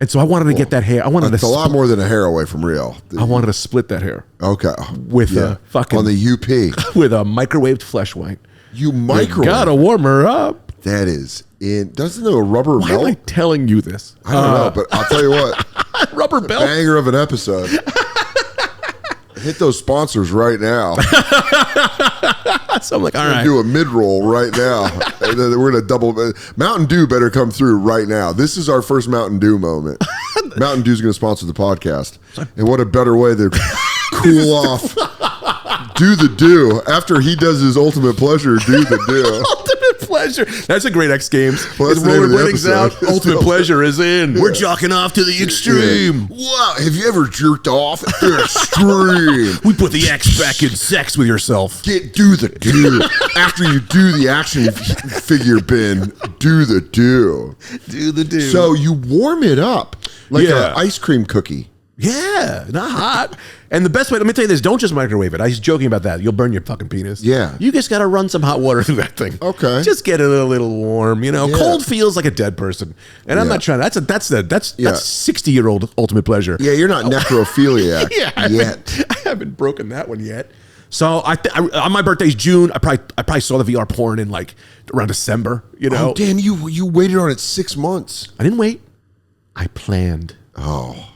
And so I wanted to get that hair. I wanted It's to a lot more than a hair away from real. I wanted to split that hair Okay. with a fucking on the UP. with a microwaved fleshlight. You microwave. Gotta warm her up. That is in. Doesn't the rubber Why am I melt? telling you this? I don't know, but I'll tell you what. Rubber belt. Banger of an episode. Hit those sponsors right now. So I'm like, all right. Do a mid roll right now. And then we're gonna double. Mountain Dew better come through right now. This is our first Mountain Dew moment. Mountain Dew's gonna sponsor the podcast, and what a better way to cool off. Do the do after he does his ultimate pleasure. Do the do. Ultimate pleasure. That's a great X Games. Well, that's the name of the Rollerblades episode. out. Ultimate pleasure is in. We're jocking off to the extreme. Wow, have you ever jerked off? The extreme. We put the X back in sex with yourself. Do the do. After you do the action figure bin, do the do. Do the do. So you warm it up like an ice cream cookie. Yeah, not hot. And the best way, let me tell you this, don't just microwave it. I was joking about that. You'll burn your fucking penis. Yeah. You just got to run some hot water through that thing. Okay. Just get it a little warm, you know. Yeah. Cold feels like a dead person. And I'm Yeah. not trying, that's 60-year-old ultimate pleasure. Yeah, you're not necrophiliac Yeah, yet. I haven't broken that one yet. So I on my birthday's June. I probably saw the VR porn in like around December, you know. Oh, damn, you waited on it 6 months. I didn't wait. I planned. Oh.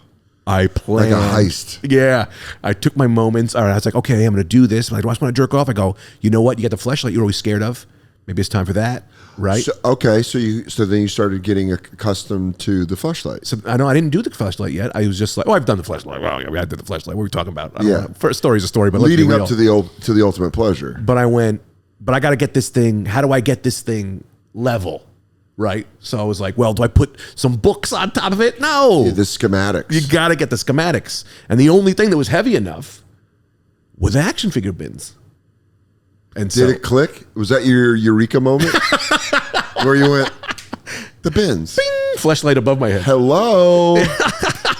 I planned. Like a heist. Yeah. I took my moments. All right, I was like, okay, I'm going to do this. Like, do I just want to jerk off? I go, you know what? You got the fleshlight you're always scared of. Maybe it's time for that, right? So then you started getting accustomed to the fleshlight. So I know I didn't do the fleshlight yet. I was just like, I've done the fleshlight. Well, yeah, I did the fleshlight. What are we talking about? I don't know. First story's a story, but Leading let's be up real. to the ultimate pleasure. But I went, but I got to get this thing. How do I get this thing level? Right. So I was like, well, do I put some books on top of it? No. The schematics. You got to get the schematics. And the only thing that was heavy enough with action figure bins. And Did it click? Was that your eureka moment? Where you went, the bins. Bing, flashlight above my head. Hello.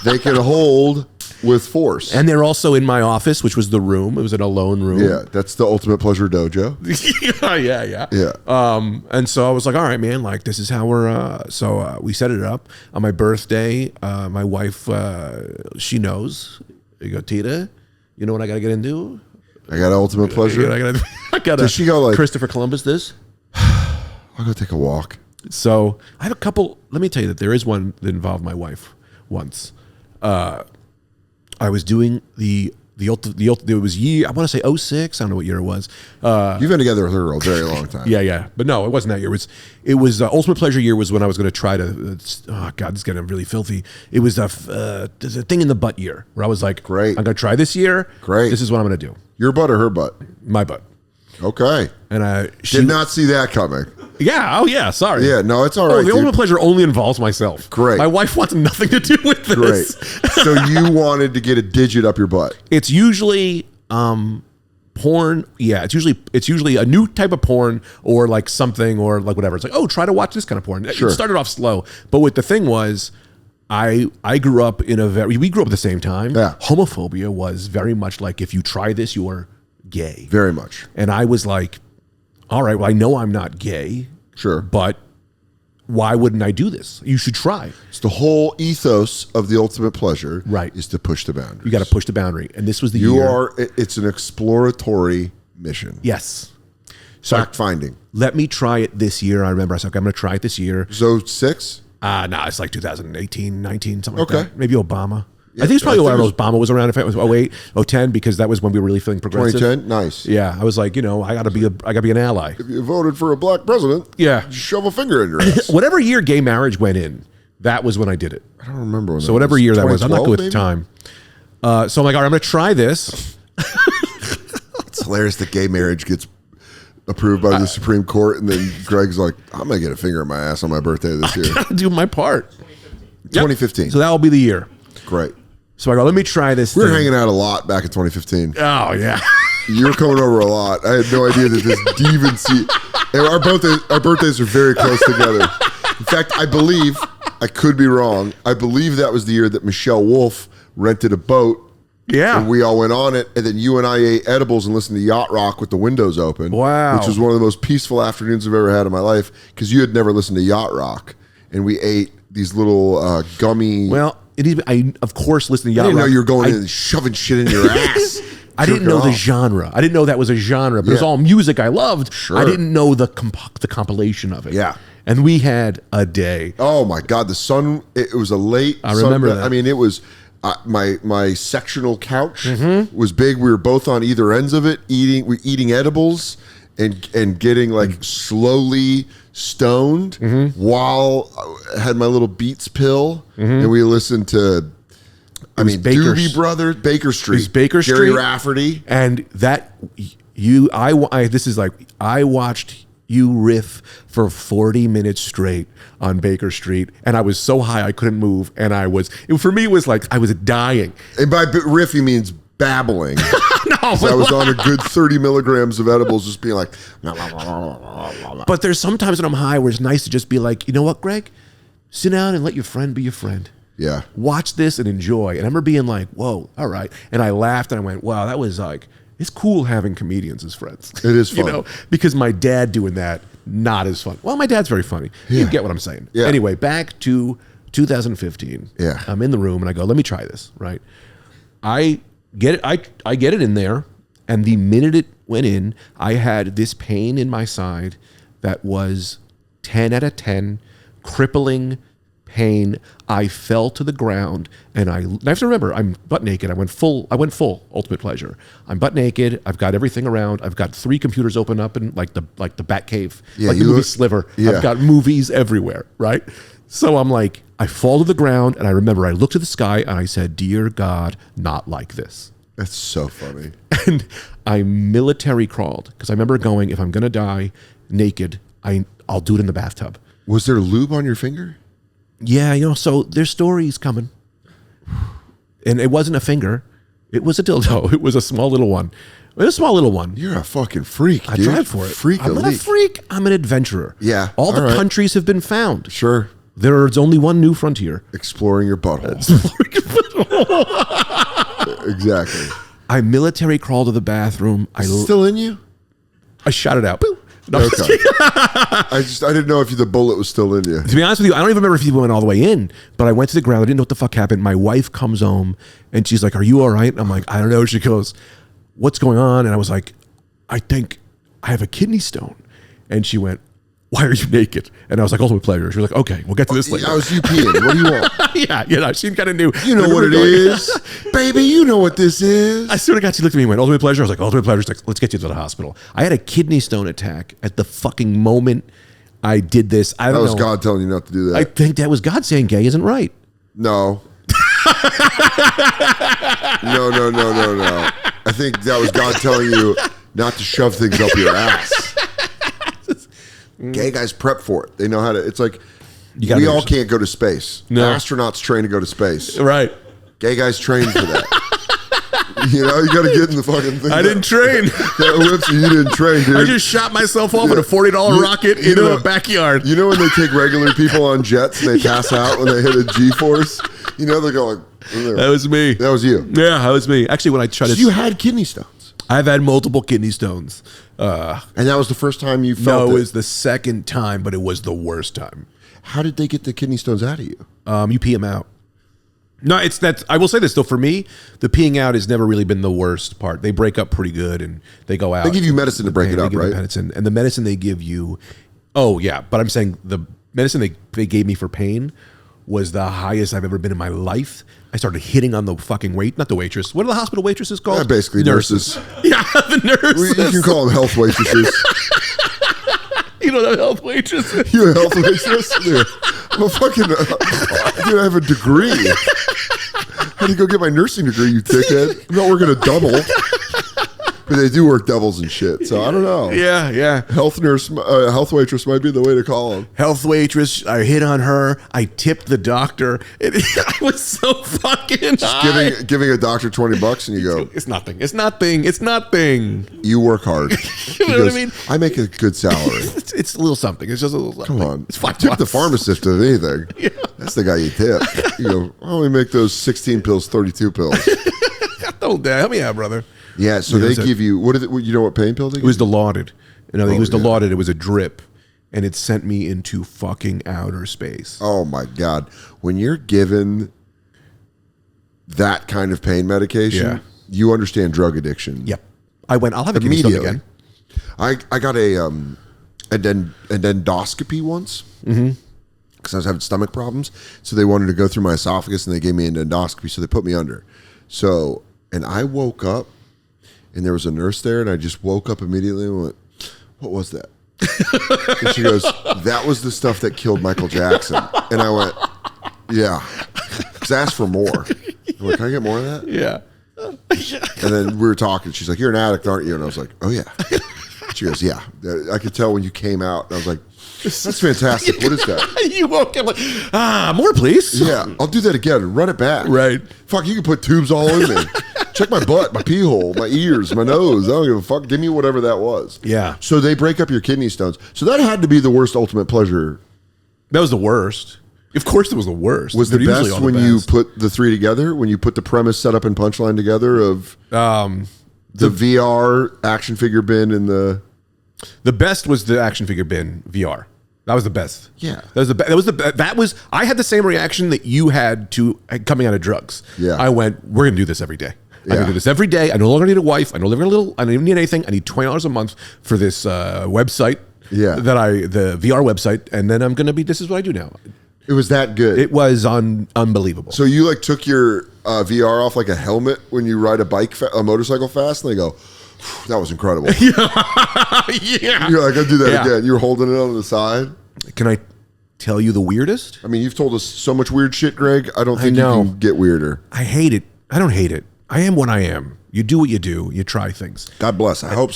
They can hold with force. And they're also in my office, which was the room. It was in a lone room. Yeah, that's the Ultimate Pleasure Dojo. Yeah. And so I was like, all right, man, like this is how we're, we set it up on my birthday. My wife, she knows. You go, Tita, you know what I got to get into? I got Ultimate Pleasure. I got Does she go like, Christopher Columbus this? I'll go take a walk. So I have a couple, let me tell you that there is one that involved my wife once. I was doing it was year, I want to say 06, I don't know what year it was. You've been together with her a very long time. Yeah. But no, it wasn't that year. It was Ultimate Pleasure year was when I was going to try to, oh God, this is getting really filthy. It was there's a thing in the butt year where I was like, great. I'm going to try this year. Great. This is what I'm going to do. Your butt or her butt? My butt. Okay. And did not see that coming. Yeah. Oh yeah. Sorry. Yeah. No, it's all right. The Ultimate Pleasure only involves myself. Great. My wife wants nothing to do with this. Great. So you wanted to get a digit up your butt. It's usually porn. Yeah. It's usually a new type of porn or like something or like whatever. It's like, oh, try to watch this kind of porn. Sure. It started off slow, but what the thing was, I grew up we grew up at the same time. Yeah. Homophobia was very much like, if you try this, you're gay. Very much. And I was like, all right, well, I know I'm not gay. Sure. But why wouldn't I do this? You should try. It's the whole ethos of the Ultimate Pleasure. Right. Is to push the boundaries. You got to push the boundary. And this was the year. It's an exploratory mission. Yes. So Fact finding. Let me try it this year. I remember I was like, I'm going to try it this year. So 6? No, it's like 2018, 19, something like Okay. that. Maybe Obama. Yeah, I think it's probably I when think Obama was around. If it was 08, 010, because that was when we were really feeling progressive. 2010? Nice. Yeah, I was like, I got to be an ally. If you voted for a black president, Yeah. shove a finger in your ass. Whatever year gay marriage went in, that was when I did it. I don't remember when So whatever year that was, I'm not good with the 2012 time. So I'm like, all right, I'm going to try this. It's hilarious that gay marriage gets approved by the Supreme Court, and then Greg's like, I'm going to get a finger in my ass on my birthday this year. Got to do my part. 2015. So that will be the year. Great. So I go, let me try this. We were hanging out a lot back in 2015. Oh, yeah. You were coming over a lot. I had no idea that this deviancy. And our birthdays are very close together. In fact, I could be wrong. I believe that was the year that Michelle Wolf rented a boat. Yeah. And we all went on it. And then you and I ate edibles and listened to Yacht Rock with the windows open. Wow. Which was one of the most peaceful afternoons I've ever had in my life, because you had never listened to Yacht Rock. And we ate these little gummy. Well, I of course listened to Yacht I didn't know Rock. you were going in and shoving shit in your ass. I didn't know the genre. I didn't know that was a genre, but it was all music I loved. Sure. I didn't know the compilation of it. Yeah. And we had a day. Oh my God, the sun! It was a late. I remember that. I mean, it was my sectional couch Mm-hmm. was big. We were both on either ends of it, eating edibles and getting like slowly stoned while I had my little Beats pill, and we listened to. Doobie Brothers, Baker Street, It was Baker Gary Street. Rafferty, And that I watched you riff for 40 minutes straight on Baker Street, and I was so high I couldn't move, and for me it was like I was dying. and by riff he means babbling. No, So I was on a good 30 milligrams of edibles, just being like. but there's sometimes when I'm high where it's nice to just be like, you know what, Greg, sit down and let your friend be your friend. Yeah. Watch this and enjoy. And I remember being like, whoa, all right. And I laughed and I went, wow, that was like, it's cool having comedians as friends. It is fun. Because my dad doing that, not as fun. Well, my dad's very funny. You Yeah. get what I'm saying. Yeah. Anyway, back to 2015. Yeah. I'm in the room and I go, let me try this, right? I get it. I get it in there. And the minute it went in, I had this pain in my side that was 10 out of 10, crippling pain. I fell to the ground, and I have to remember, I'm butt naked. I went full Ultimate Pleasure. I'm butt naked. I've got everything around. I've got 3 computers open up in like the Bat Cave, Yeah, like the you movie look- Sliver. yeah. I've got movies everywhere, right? So I'm like, I fall to the ground, and I remember I looked at the sky and I said, "Dear God, not like this." That's so funny. And I military crawled because I remember going, if I'm gonna die naked, I'll do it in the bathtub. Was there lube on your finger? Yeah, so there's stories coming. And it wasn't a finger. It was a dildo. It was a small little one. It was a small little one. You're a fucking freak, I dude. tried for it. Freak I'm not a elite. freak. I'm an adventurer. Yeah, All the right. countries have been found. Sure. There's only one new frontier. Exploring your butthole. Exactly. I military crawled to the bathroom. Still in you? I shot it out. Boop. No, Okay. I didn't know if the bullet was still in you. To be honest with you, I don't even remember if he went all the way in, but I went to the ground. I didn't know what the fuck happened. My wife comes home and she's like, "Are you all right?" And I'm like, "I don't know." She goes, "What's going on?" And I was like, "I think I have a kidney stone." And she went, "Why are you naked?" And I was like, "Ultimate pleasure." She was like, "Okay, we'll get to this later." I was UPing. What do you want? yeah, she kind of knew. You know what it is. Baby, you know what this is. I swear to God, she looked at me and went, "Ultimate pleasure?" I was like, "Ultimate pleasure." She's like, "Let's get you to the hospital." I had a kidney stone attack at the fucking moment I did this. I That don't was know. God telling you not to do that. I think that was God saying gay isn't right. No. No. I think that was God telling you not to shove things up your ass. Gay guys prep for it. They know how to. It's like we all can't go to space. No. Astronauts train to go to space. Right. Gay guys train for that. You know, you got to get in the fucking thing. I didn't train. That whips you. You didn't train, dude. I just shot myself off with a $40 rocket into a backyard. You know when they take regular people on jets and they pass out when they hit a G-force? You know, they're going. That was me. That was you. Yeah, that was me. Actually, when I tried So to... you had kidney stones. I've had multiple kidney stones. And that was the first time you No, felt it it. was the second time, but it was the worst time. How did they get the kidney stones out of you? You pee them out. No, I will say this though. For me, the peeing out has never really been the worst part. They break up pretty good and they go out. They give you medicine to break it They up, give you right? Medicine, and the medicine they give you. Oh yeah, but I'm saying the medicine they gave me for pain was the highest I've ever been in my life. I started hitting on the fucking not the waitress. What are the hospital waitresses called? Yeah, basically nurses. Yeah, the nurses. You can call them health waitresses. You know the health waitresses. You a health waitress? Dude, I'm a fucking. Dude, I have a degree. How do you go get my nursing degree, you dickhead? I'm not working a double. But they do work doubles and shit, so I don't know. Yeah. Health waitress might be the way to call them. Health waitress. I hit on her. I tipped the doctor. I was so fucking high. Giving a doctor $20 and you go, It's nothing. It's nothing. you work hard. You know what I mean? I make a good salary. It's a little something. It's just a little something. Come on. It's $5. Tip the pharmacist of anything. Yeah. That's the guy you tip. You go, I only make those 16 pills, 32 pills. Don't help me out, brother. Yeah, so they give you, what is it? You know what pain pill they give It was Dilaudid. And I think it was yeah. Dilaudid. It was a drip. And it sent me into fucking outer space. Oh my God. When you're given that kind of pain medication, Yeah. you understand drug addiction. Yep. I went, I'll have a kidney stone again. I got an endoscopy once because I was having stomach problems. So they wanted to go through my esophagus and they gave me an endoscopy. So they put me under. So, and I woke up and there was a nurse there and I just woke up immediately and went, what was that? And she goes, that was the stuff that killed Michael Jackson. And I went, yeah. Because I asked for more. I'm like, can I get more of that? Yeah. And then we were talking. She's like, you're an addict, aren't you? And I was like, oh, yeah. She goes, yeah. I could tell when you came out. And I was like, that's fantastic. What is that? You woke up like, more please. Yeah, I'll do that again. Run it back. Right. Fuck, you can put tubes all in me. Check my butt, my pee hole, my ears, my nose. I don't give a fuck. Give me whatever that was. Yeah. So they break up your kidney stones. So that had to be the worst ultimate pleasure. That was the worst. Of course it was the worst. Was They're the usually best all the when you best. put the three together? When you put the premise, setup, and punchline together of the VR action figure bin and the... The best was the action figure bin VR. That was the best. Yeah. That was I had the same reaction that you had to coming out of drugs. Yeah. I went, we're gonna do this every day. I'm Yeah. gonna do this every day. I no longer need a wife. I no longer I don't even need anything. I need $20 a month for this website. Yeah. The VR website, and then I'm gonna be. This is what I do now. It was that good. It was unbelievable. So you like took your VR off like a helmet when you ride a motorcycle fast, and they go, that was incredible. Yeah. You're like, I'll do that Yeah. again. You're holding it on the side. Can I tell you the weirdest? I mean, you've told us so much weird shit, Greg. I don't think know. you can get weirder. I hate it. I don't hate it. I am what I am. You do what you do. You try things. God bless. I hope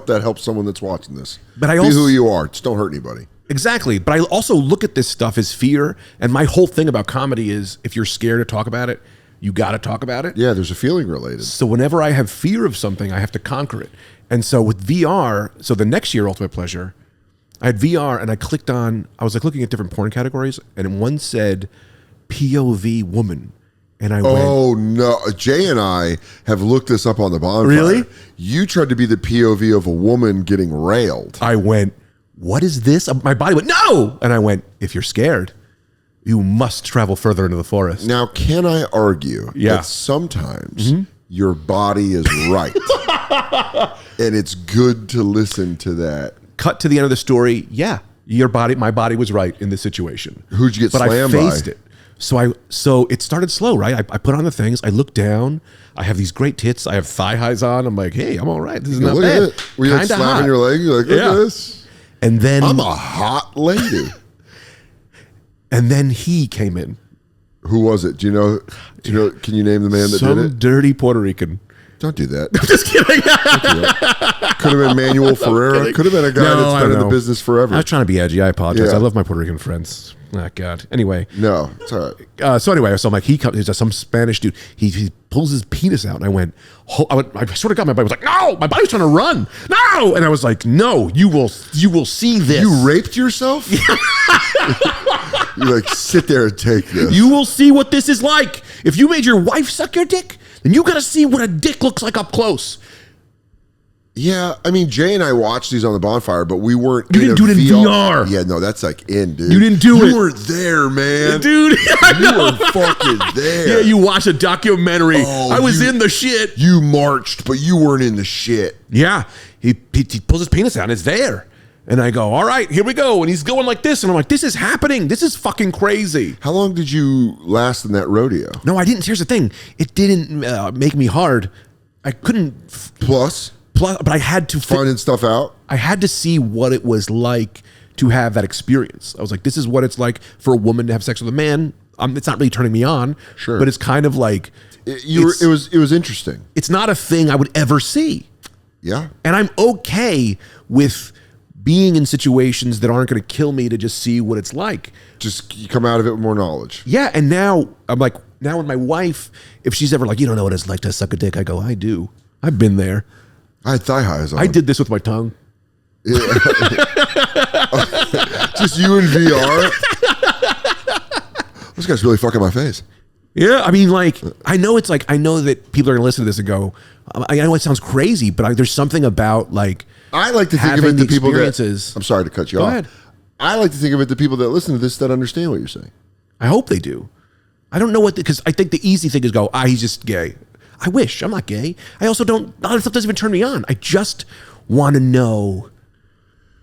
that helps someone that's watching this. But I Be also- who you are. Just don't hurt anybody. Exactly. But I also look at this stuff as fear. And my whole thing about comedy is if you're scared to talk about it, You got to talk about it. Yeah, there's a feeling related. So whenever I have fear of something, I have to conquer it. And so with VR, so the next year, Ultimate Pleasure, I had VR and I was like looking at different porn categories, and one said POV woman. And I went, oh no, Jay and I have looked this up on the bonfire. Really? You tried to be the POV of a woman getting railed. I went, what is this? My body went, no! And I went, if you're scared, you must travel further into the forest. Now, can I argue Yeah. that sometimes your body is right? And it's good to listen to that. Cut to the end of the story. Yeah, my body was right in this situation. Who'd you get but slammed I faced by? it. So it started slow, right? I put on the things. I look down. I have these great tits. I have thigh highs on. I'm like, hey, I'm all right. This is not Look bad. at it. Were you like Kinda slapping hot. your leg? You're like, look Yeah. at this. And then I'm a hot lady. and then he came in. Who was it? Do you know? Can you name the man that Some did it? dirty Puerto Rican. Don't do that. Just kidding. Could have been Manuel Ferreira. Could have been a guy No, that's I been in know. the business forever. I was trying to be edgy. I apologize. Yeah. I love my Puerto Rican friends. Oh, God. Anyway. No, it's all right. So anyway, so I'm like, he's some Spanish dude. He pulls his penis out, and I went, I sort of got my body was like, no, my body was trying to run, no, and I was like, no, you will see this. You raped yourself? You like sit there and take this. You will see what this is like. If you made your wife suck your dick, then you got to see what a dick looks like up close. Yeah, I mean, Jay and I watched these on the bonfire, but we weren't. You didn't do it in VR. Yeah, no, that's like in, dude. You didn't do it. You weren't there, man. Dude, You weren't fucking there. Yeah, you watched a documentary. Oh, I was in the shit. You marched, but you weren't in the shit. Yeah, he pulls his penis out and it's there. And I go, all right, here we go. And he's going like this. And I'm like, this is happening. This is fucking crazy. How long did you last in that rodeo? No, I didn't. Here's the thing. It didn't make me hard. I couldn't. Plus, But I had to. finding stuff out. I had to see what it was like to have that experience. I was like, this is what it's like for a woman to have sex with a man. It's not really turning me on. Sure. But it's kind of like. It was interesting. It's not a thing I would ever see. Yeah. And I'm okay with being in situations that aren't going to kill me to just see what it's like. Just you come out of it with more knowledge. Yeah, and now I'm like, now with my wife, if she's ever like, you don't know what it's like to suck a dick, I go, I do. I've been there. I had thigh highs on. I did this with my tongue. Yeah. Just you in VR. This guy's really fucking my face. Yeah, I mean, like, I know it's like, I know that people are going to listen to this and go, I know it sounds crazy, but there's something about like, I like to think of having it to the people that. experiences. I'm sorry to cut you Go off. ahead. I like to think of it to people that listen to this that understand what you're saying. I hope they do. I don't know what, because I think the easy thing is go, he's just gay. I wish. I'm not gay. I also don't, a lot of stuff doesn't even turn me on. I just want to know.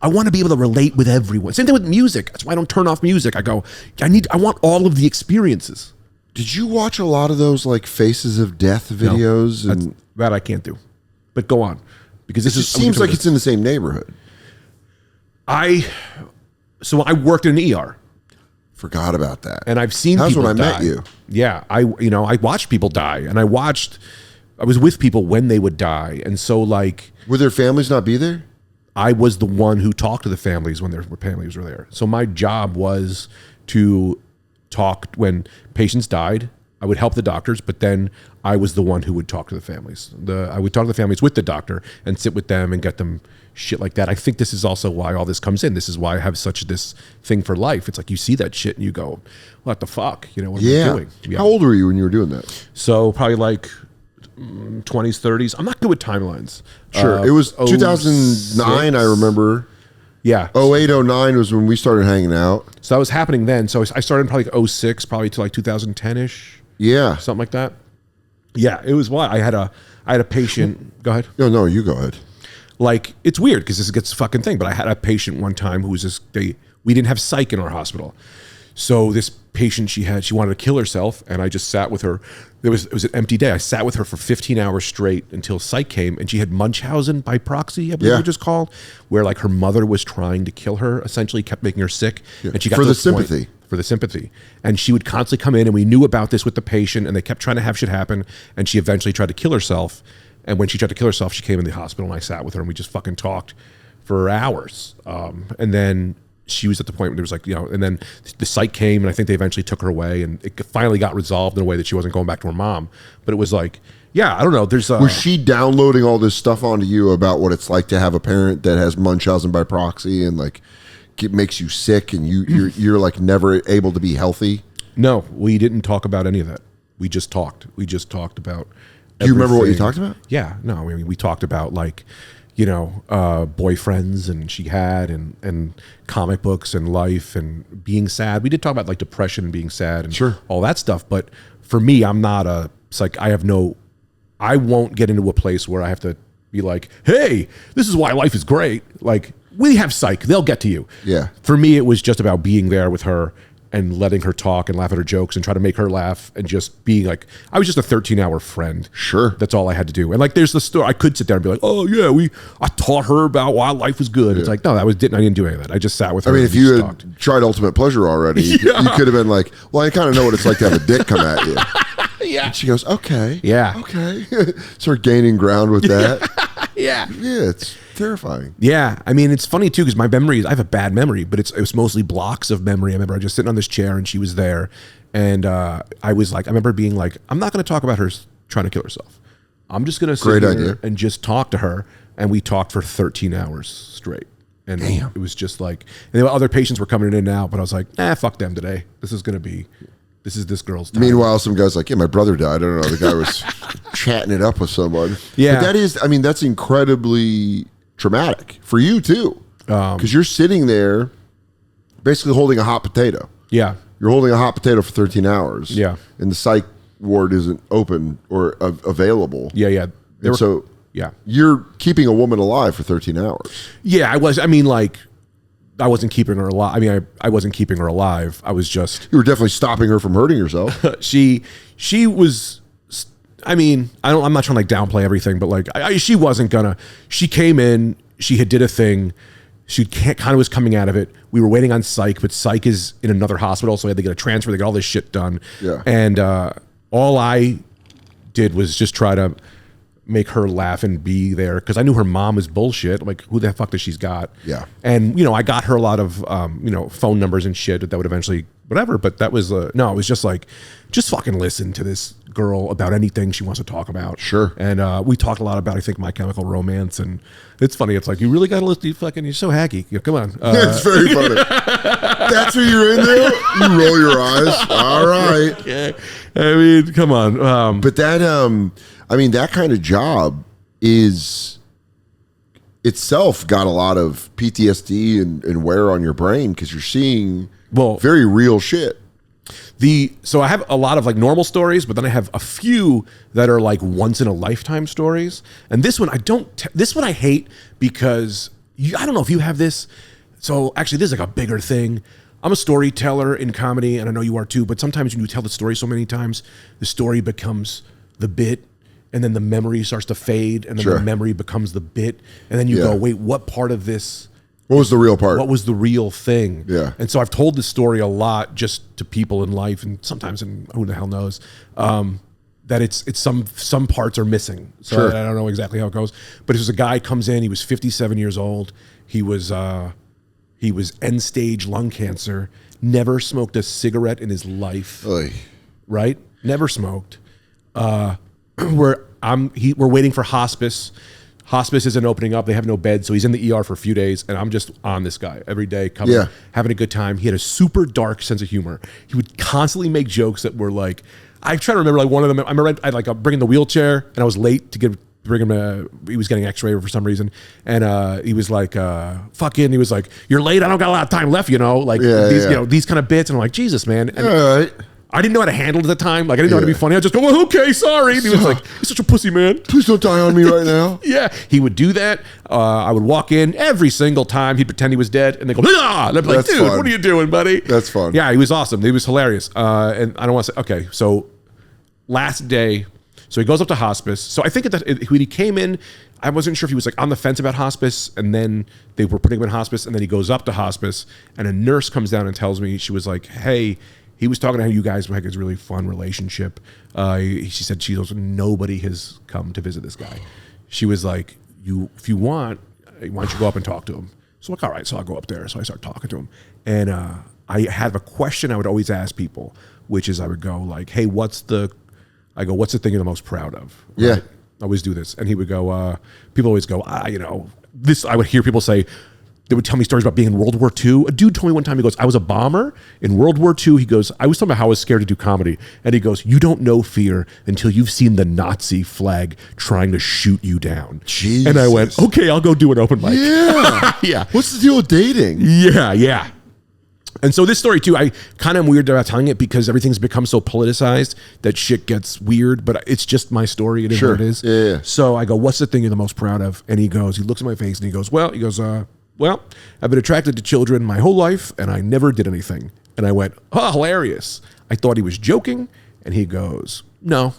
I want to be able to relate with everyone. Same thing with music. That's why I don't turn off music. I go, I want all of the experiences. Did you watch a lot of those like Faces of Death videos? No, and that I can't do. But go on. Because this it just seems like it's in the same neighborhood. So I worked in an ER. Forgot about that. And I've seen That's people when I die. met you. Yeah, I watched people die, and I was with people when they would die, and so like Would their families not be there? I was the one who talked to the families when their families were there. So my job was to talk when patients died. I would help the doctors, but then I was the one who would talk to the families. I would talk to the families with the doctor and sit with them and get them shit like that. I think this is also why all this comes in. This is why I have such this thing for life. It's like you see that shit and you go, what the fuck? You know, what am I doing? Yeah. How old were you when you were doing that? So probably like 20s, 30s. I'm not good with timelines. Sure. It was 2009, I remember. Yeah. 08, 09 was when we started hanging out. So that was happening then. So I started in probably like 06, probably to like 2010-ish, Yeah. something like that. Yeah, it was what? I had a patient. Go ahead. No, you go ahead. Like, it's weird because this gets a fucking thing, but I had a patient one time who was just, we didn't have psych in our hospital. So this patient she wanted to kill herself, and I just sat with her. It was an empty day. I sat with her for 15 hours straight until psych came, and she had Munchausen by proxy, I believe it was just called, where like her mother was trying to kill her, essentially kept making her sick. Yeah. And she got For to the this point- sympathy. for the sympathy. And she would constantly come in, and we knew about this with the patient, and they kept trying to have shit happen, and she eventually tried to kill herself. And when she tried to kill herself, she came in the hospital, and I sat with her, and we just fucking talked for hours. And then she was at the point where there was like, and then the psych came, and I think they eventually took her away, and it finally got resolved in a way that she wasn't going back to her mom. But it was like, yeah, I don't know. Was she downloading all this stuff onto you about what it's like to have a parent that has Munchausen by proxy and like it makes you sick and you're like never able to be healthy? No, we didn't talk about any of that. We just talked. We just talked about. Do you remember what you talked about? Yeah, no, I mean, we talked about like, boyfriends and she had and comic books and life and being sad. We did talk about like depression and being sad and all that stuff. But for me, I'm not a psych. I won't get into a place where I have to be like, hey, this is why life is great. Like, we have psych. They'll get to you. Yeah. For me, it was just about being there with her and letting her talk and laugh at her jokes and try to make her laugh and just being like, I was just a 13-hour friend. Sure. That's all I had to do. And like, there's the story. I could sit there and be like, oh yeah, I taught her about why life was good. Yeah. It's like, no, I didn't do any of that. I just sat with her. I mean, if you had tried Ultimate Pleasure already, you could have been like, well, I kind of know what it's like to have a dick come at you. Yeah. And she goes, okay. Yeah. Okay. Start gaining ground with that. Yeah. Yeah, it's terrifying. Yeah. I mean, it's funny too, because my memory I have a bad memory, but it was mostly blocks of memory. I remember I was just sitting on this chair and she was there. And I remember being like, I'm not going to talk about her trying to kill herself. I'm just going to sit here and just talk to her. And we talked for 13 hours straight. And it was just like, and other patients were coming in and out, but I was like, fuck them today. This is this girl's time. Meanwhile, some guy's like, yeah, my brother died. I don't know. The guy was chatting it up with someone. Yeah. But that's incredibly traumatic for you too. Because you're sitting there basically holding a hot potato. Yeah. You're holding a hot potato for 13 hours. Yeah. And the psych ward isn't open or available. Yeah, yeah. Yeah. You're keeping a woman alive for 13 hours. Yeah, I was. I mean, like, I wasn't keeping her alive. I mean, I wasn't keeping her alive. I was just. You were definitely stopping her from hurting herself. She was. I mean, I'm not trying to like downplay everything, but like, she wasn't gonna. She came in. She had did a thing. She kind of was coming out of it. We were waiting on psych, but psych is in another hospital, so we had to get a transfer. They got all this shit done. Yeah. And all I did was just try to make her laugh and be there, because I knew her mom was bullshit. Like, who the fuck does she's got? Yeah. And I got her a lot of phone numbers and shit that would eventually whatever. But that was no, it was just like, just fucking listen to this girl about anything she wants to talk about. Sure. And we talked a lot about, I think, My Chemical Romance, and it's funny. It's like, you really got to listen. You're so hacky. Come on. It's very funny. That's who you're in there. You roll your eyes. All right. Yeah. I mean, come on. But that that kind of job is itself got a lot of PTSD and wear on your brain, because you're seeing very real shit. So I have a lot of like normal stories, but then I have a few that are like once in a lifetime stories. And this one this one I hate, because I don't know if you have this. So actually, this is like a bigger thing. I'm a storyteller in comedy, and I know you are too, but sometimes when you tell the story so many times, the story becomes the bit, and then the memory starts to fade, and then the memory becomes the bit, and then you go, wait, what part of this? What was the real part? What was the real thing? Yeah. And so I've told this story a lot just to people in life, and sometimes in who the hell knows, that it's some parts are missing. So I don't know exactly how it goes. But it was a guy comes in, he was 57 years old. He was end stage lung cancer, never smoked a cigarette in his life. Oy. Right? Never smoked. We're waiting for hospice. Hospice isn't opening up. They have no bed, so he's in the ER for a few days, and I'm just on this guy every day, coming, having a good time. He had a super dark sense of humor. He would constantly make jokes that were like, I try to remember like one of them. I remember I'd like bring in the wheelchair, and I was late to bring him he was getting X-ray for some reason, and he was like, fucking, he was like, you're late, I don't got a lot of time left, like these kind of bits, and I'm like, Jesus, man. And all right. I didn't know how to handle it at the time. Like, I didn't know how to be funny. I just go, well, okay, sorry. And he was like, you're such a pussy, man. Please don't die on me right now. Yeah. He would do that. I would walk in every single time. He'd pretend he was dead. And they go, ah! And I'd be like, dude, what are you doing, buddy? That's fun. Yeah, he was awesome. He was hilarious. And I don't want to say, okay, so last day, so he goes up to hospice. So I think when he came in, I wasn't sure if he was like on the fence about hospice, and then they were putting him in hospice, and then he goes up to hospice, and a nurse comes down and tells me, she was like, hey, he was talking to how you guys had this really fun relationship. She said nobody has come to visit this guy. She was like, if you want, why don't you go up and talk to him? So I'm like, all right, so I'll go up there. So I start talking to him. And I have a question I would always ask people, which is I would go like, hey, what's the thing you're the most proud of? Yeah. Right? I always do this. And he would go, people always go, this, I would hear people say, they would tell me stories about being in World War II. A dude told me one time, he goes, I was a bomber in World War II. He goes, I was talking about how I was scared to do comedy. And he goes, you don't know fear until you've seen the Nazi flag trying to shoot you down. Jesus. And I went, okay, I'll go do an open mic. Yeah. Yeah. What's the deal with dating? Yeah. And so this story too, I kind of am weird about telling it because everything's become so politicized that shit gets weird, but it's just my story. It is Sure. what it is. Yeah. So I go, what's the thing you're the most proud of? And he looks at my face and he goes, well, I've been attracted to children my whole life and I never did anything. And I went, oh, hilarious. I thought he was joking. And he goes, no,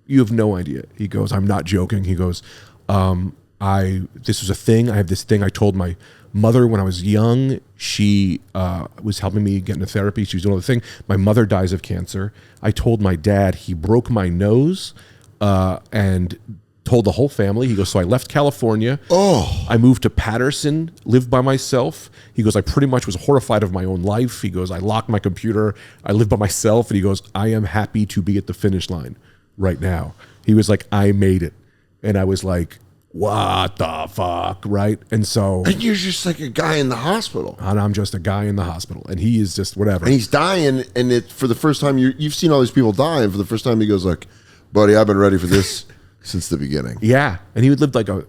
you have no idea. He goes, I'm not joking. He goes, this was a thing. I have this thing I told my mother when I was young. She was helping me get into therapy. She was doing all the thing. My mother dies of cancer. I told my dad, he broke my nose and told the whole family. He goes, so I left California. Oh. I moved to Patterson, lived by myself. He goes, I pretty much was horrified of my own life. He goes, I locked my computer. I lived by myself. And he goes, I am happy to be at the finish line right now. He was like, I made it. And I was like, what the fuck, right? And so... And you're just like a guy in the hospital. And I'm just a guy in the hospital. And he is just whatever. And he's dying, and for the first time, you've seen all these people die, and for the first time he goes like, buddy, I've been ready for this since the beginning. Yeah. And he would live like a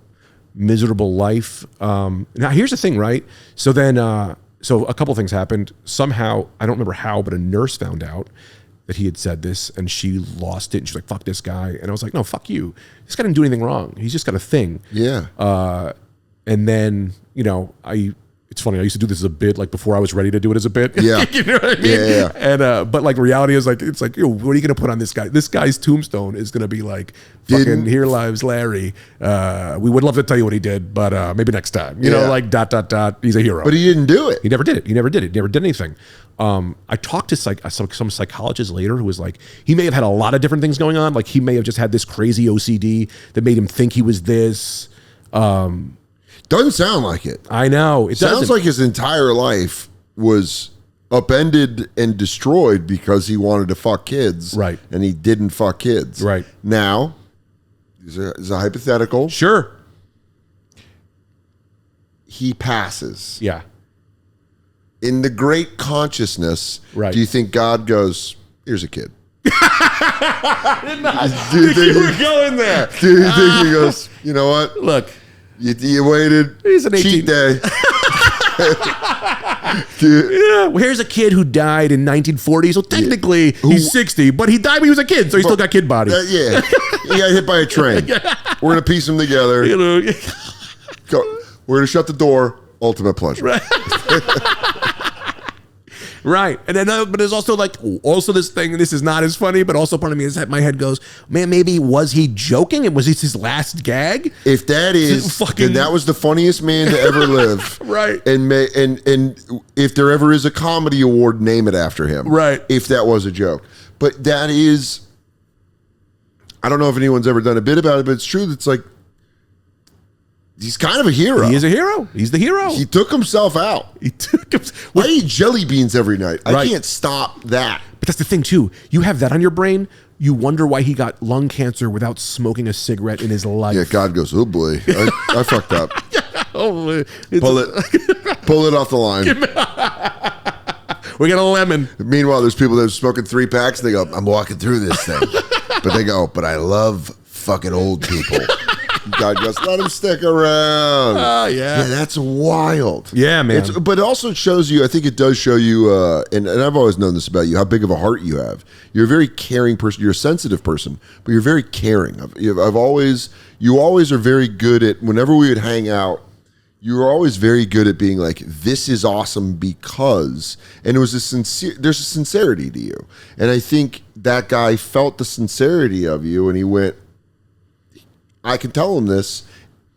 miserable life. Now, here's the thing, right? So then, so a couple things happened. Somehow, I don't remember how, but a nurse found out that he had said this, and she lost it. And she's like, fuck this guy. And I was like, no, fuck you. This guy didn't do anything wrong. He's just got a thing. Yeah. And then, it's funny. I used to do this as a bit, like before I was ready to do it as a bit. Yeah. You know what I mean? Yeah. And but like reality is like, it's like, what are you going to put on this guy? This guy's tombstone is going to be like, fucking here lives Larry. We would love to tell you what he did, but maybe next time. You know, like ... He's a hero. But he didn't do it. He never did it. He never did anything. I talked to some psychologist later who was like, he may have had a lot of different things going on. Like he may have just had this crazy OCD that made him think he was this. Doesn't sound like it. I know. It sounds like his entire life was upended and destroyed because he wanted to fuck kids. Right. And he didn't fuck kids. Right. Now, is a hypothetical. Sure. He passes. Yeah. In the great consciousness, right. Do you think God goes, here's a kid? I did not. Do you think you were going there? Do you think he goes, you know what? Look. You waited. He's an 18. Cheat day. Yeah. Well, here's a kid who died in 1940. So technically, he's 60, but he died when he was a kid, so he still got kid body. Yeah. He got hit by a train. We're going to piece them together. We're going to shut the door. Ultimate pleasure. Right. Right. And then, but there's also this thing, and this is not as funny, but also part of me is that my head goes, man, maybe was he joking? And was this his last gag? If that is, then that was the funniest man to ever live. Right. And if there ever is a comedy award, name it after him. Right. If that was a joke. But that is, I don't know if anyone's ever done a bit about it, but it's true. It's like, he's kind of a hero. He is a hero. He's the hero. He took himself out. I eat jelly beans every night. I can't stop that. But that's the thing, too. You have that on your brain. You wonder why he got lung cancer without smoking a cigarette in his life. Yeah, God goes, oh, boy. I fucked up. Pull it off the line. We got a lemon. Meanwhile, there's people that are smoking 3-packs. And they go, I'm walking through this thing. But they go, but I love fucking old people. God goes, let him stick around. Oh, yeah. Yeah, that's wild. Yeah, man. But it also shows you, I think it does show you, and I've always known this about you, how big of a heart you have. You're a very caring person. You're a sensitive person, but you're very caring. You always are very good at, whenever we would hang out, you were always very good at being like, this is awesome because, and it was there's a sincerity to you. And I think that guy felt the sincerity of you, and he went, I can tell him this,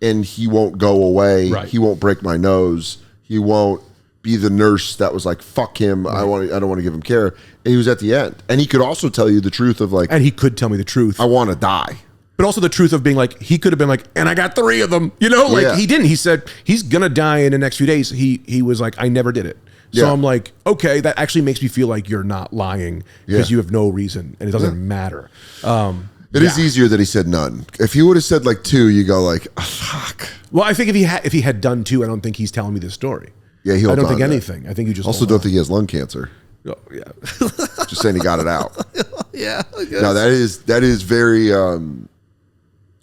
and he won't go away. Right. He won't break my nose. He won't be the nurse that was like, fuck him. Right. I don't want to give him care. And he was at the end. And he could also tell you the truth of like, and he could tell me the truth. I want to die. But also the truth of being like, he could have been like, and I got 3 of them, you know, like he didn't. He said he's gonna die in the next few days. He was like, I never did it. So I'm like, okay, that actually makes me feel like you're not lying because you have no reason and it doesn't matter. It is easier that he said none. If he would have said like 2, you go like, oh, fuck. Well, I think if he had done 2, I don't think he's telling me this story. Yeah, I don't think anything. I think you just also don't think he has lung cancer. Oh, yeah. Just saying he got it out. Yeah. No, that is very.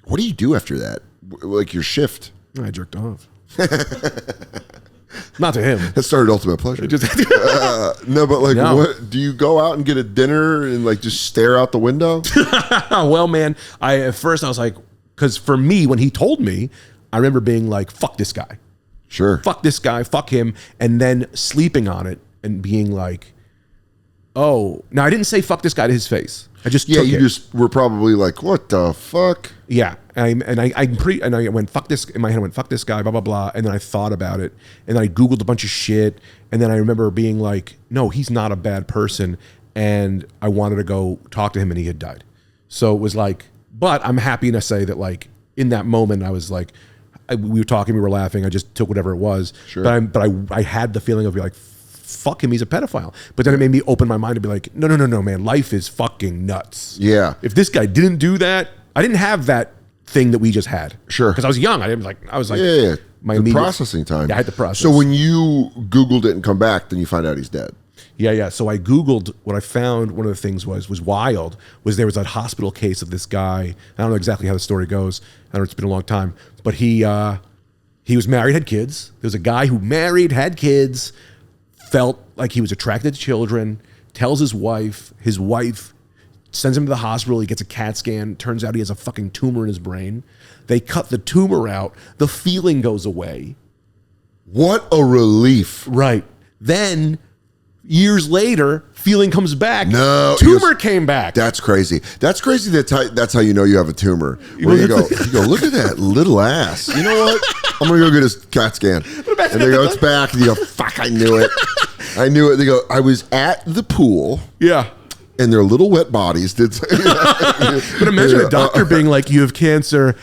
What do you do after that? Like your shift? I jerked off. Not to him. That started Ultimate Pleasure. No, but like, what do you go out and get a dinner and like just stare out the window? Well, man, at first I was like, because for me, when he told me, I remember being like, fuck this guy. Sure. Fuck this guy, fuck him. And then sleeping on it and being like, oh, now I didn't say fuck this guy to his face. I just took you it. just were probably like, what the fuck? Yeah, and I went fuck this in my head. I went fuck this guy, blah blah blah, and then I thought about it, and then I googled a bunch of shit, and then I remember being like, no, he's not a bad person, and I wanted to go talk to him, and he had died. So it was like, but I'm happy to say that like in that moment I was like, we were talking, we were laughing, I just took whatever it was. Sure. But I had the feeling of like, fuck him, he's a pedophile. But then it made me open my mind to be like, no, man, life is fucking nuts. Yeah. If this guy didn't do that, I didn't have that thing that we just had. Sure. Because I was young. I was like, yeah. My the processing time. Yeah, I had the process. So when you Googled it and come back, then you find out he's dead. Yeah. So I Googled, what I found, one of the things was wild, was there was that hospital case of this guy. I don't know exactly how the story goes. I know it's been a long time. But he was married, had kids. There was a guy who married, had kids, felt like he was attracted to children, tells his wife sends him to the hospital, he gets a CAT scan, turns out he has a fucking tumor in his brain. They cut the tumor out, the feeling goes away. What a relief. Right. Then, years later, feeling comes back. No. Tumor came back. That's crazy. That's crazy that's how you know you have a tumor. Where you go, look at that little ass. You know what? I'm going to go get his CAT scan. And they go, it's back. And you go, fuck, I knew it. I knew it. They go, I was at the pool. Yeah. And their little wet bodies did. But imagine a doctor being like, you have cancer.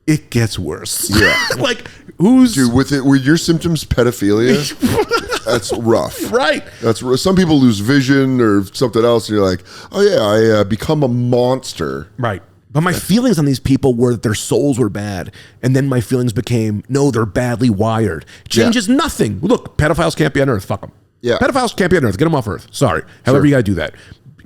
It gets worse. Yeah. Like, who's... Dude, with your symptoms pedophilia, that's rough. Right. That's some people lose vision or something else. And you're like, oh yeah, I become a monster. Right. But my feelings on these people were that their souls were bad. And then my feelings became, no, they're badly wired. Changes nothing. Look, pedophiles can't be on Earth. Fuck them. Yeah. Pedophiles can't be on Earth. Get them off Earth. Sorry. However you got to do that.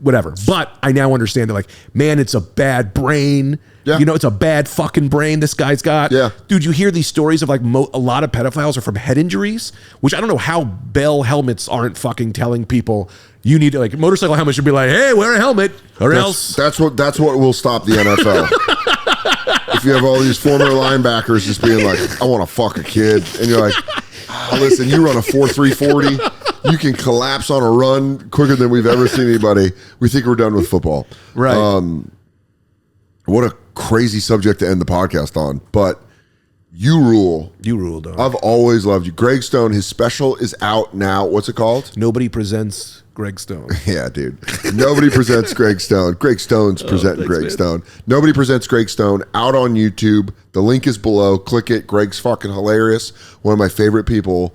Whatever. But I now understand that, like, man, it's a bad brain. Yeah. You know, it's a bad fucking brain this guy's got. Yeah. Dude, you hear these stories of like a lot of pedophiles are from head injuries, which I don't know how Bell helmets aren't fucking telling people you need to, like, motorcycle helmet should be like, hey, wear a helmet or else. That's what will stop the NFL. If you have all these former linebackers just being like, I want to fuck a kid. And you're like, listen, you run a 4.340. You can collapse on a run quicker than we've ever seen anybody. We think we're done with football. Right. What a crazy subject to end the podcast on. But you rule. You rule, dog. I've always loved you. Greg Stone, his special is out now. What's it called? Nobody presents Greg Stone. Yeah, dude. Nobody presents Greg Stone. Greg Stone's presenting Greg Stone. Nobody presents Greg Stone. Out on YouTube. The link is below. Click it. Greg's fucking hilarious. One of my favorite people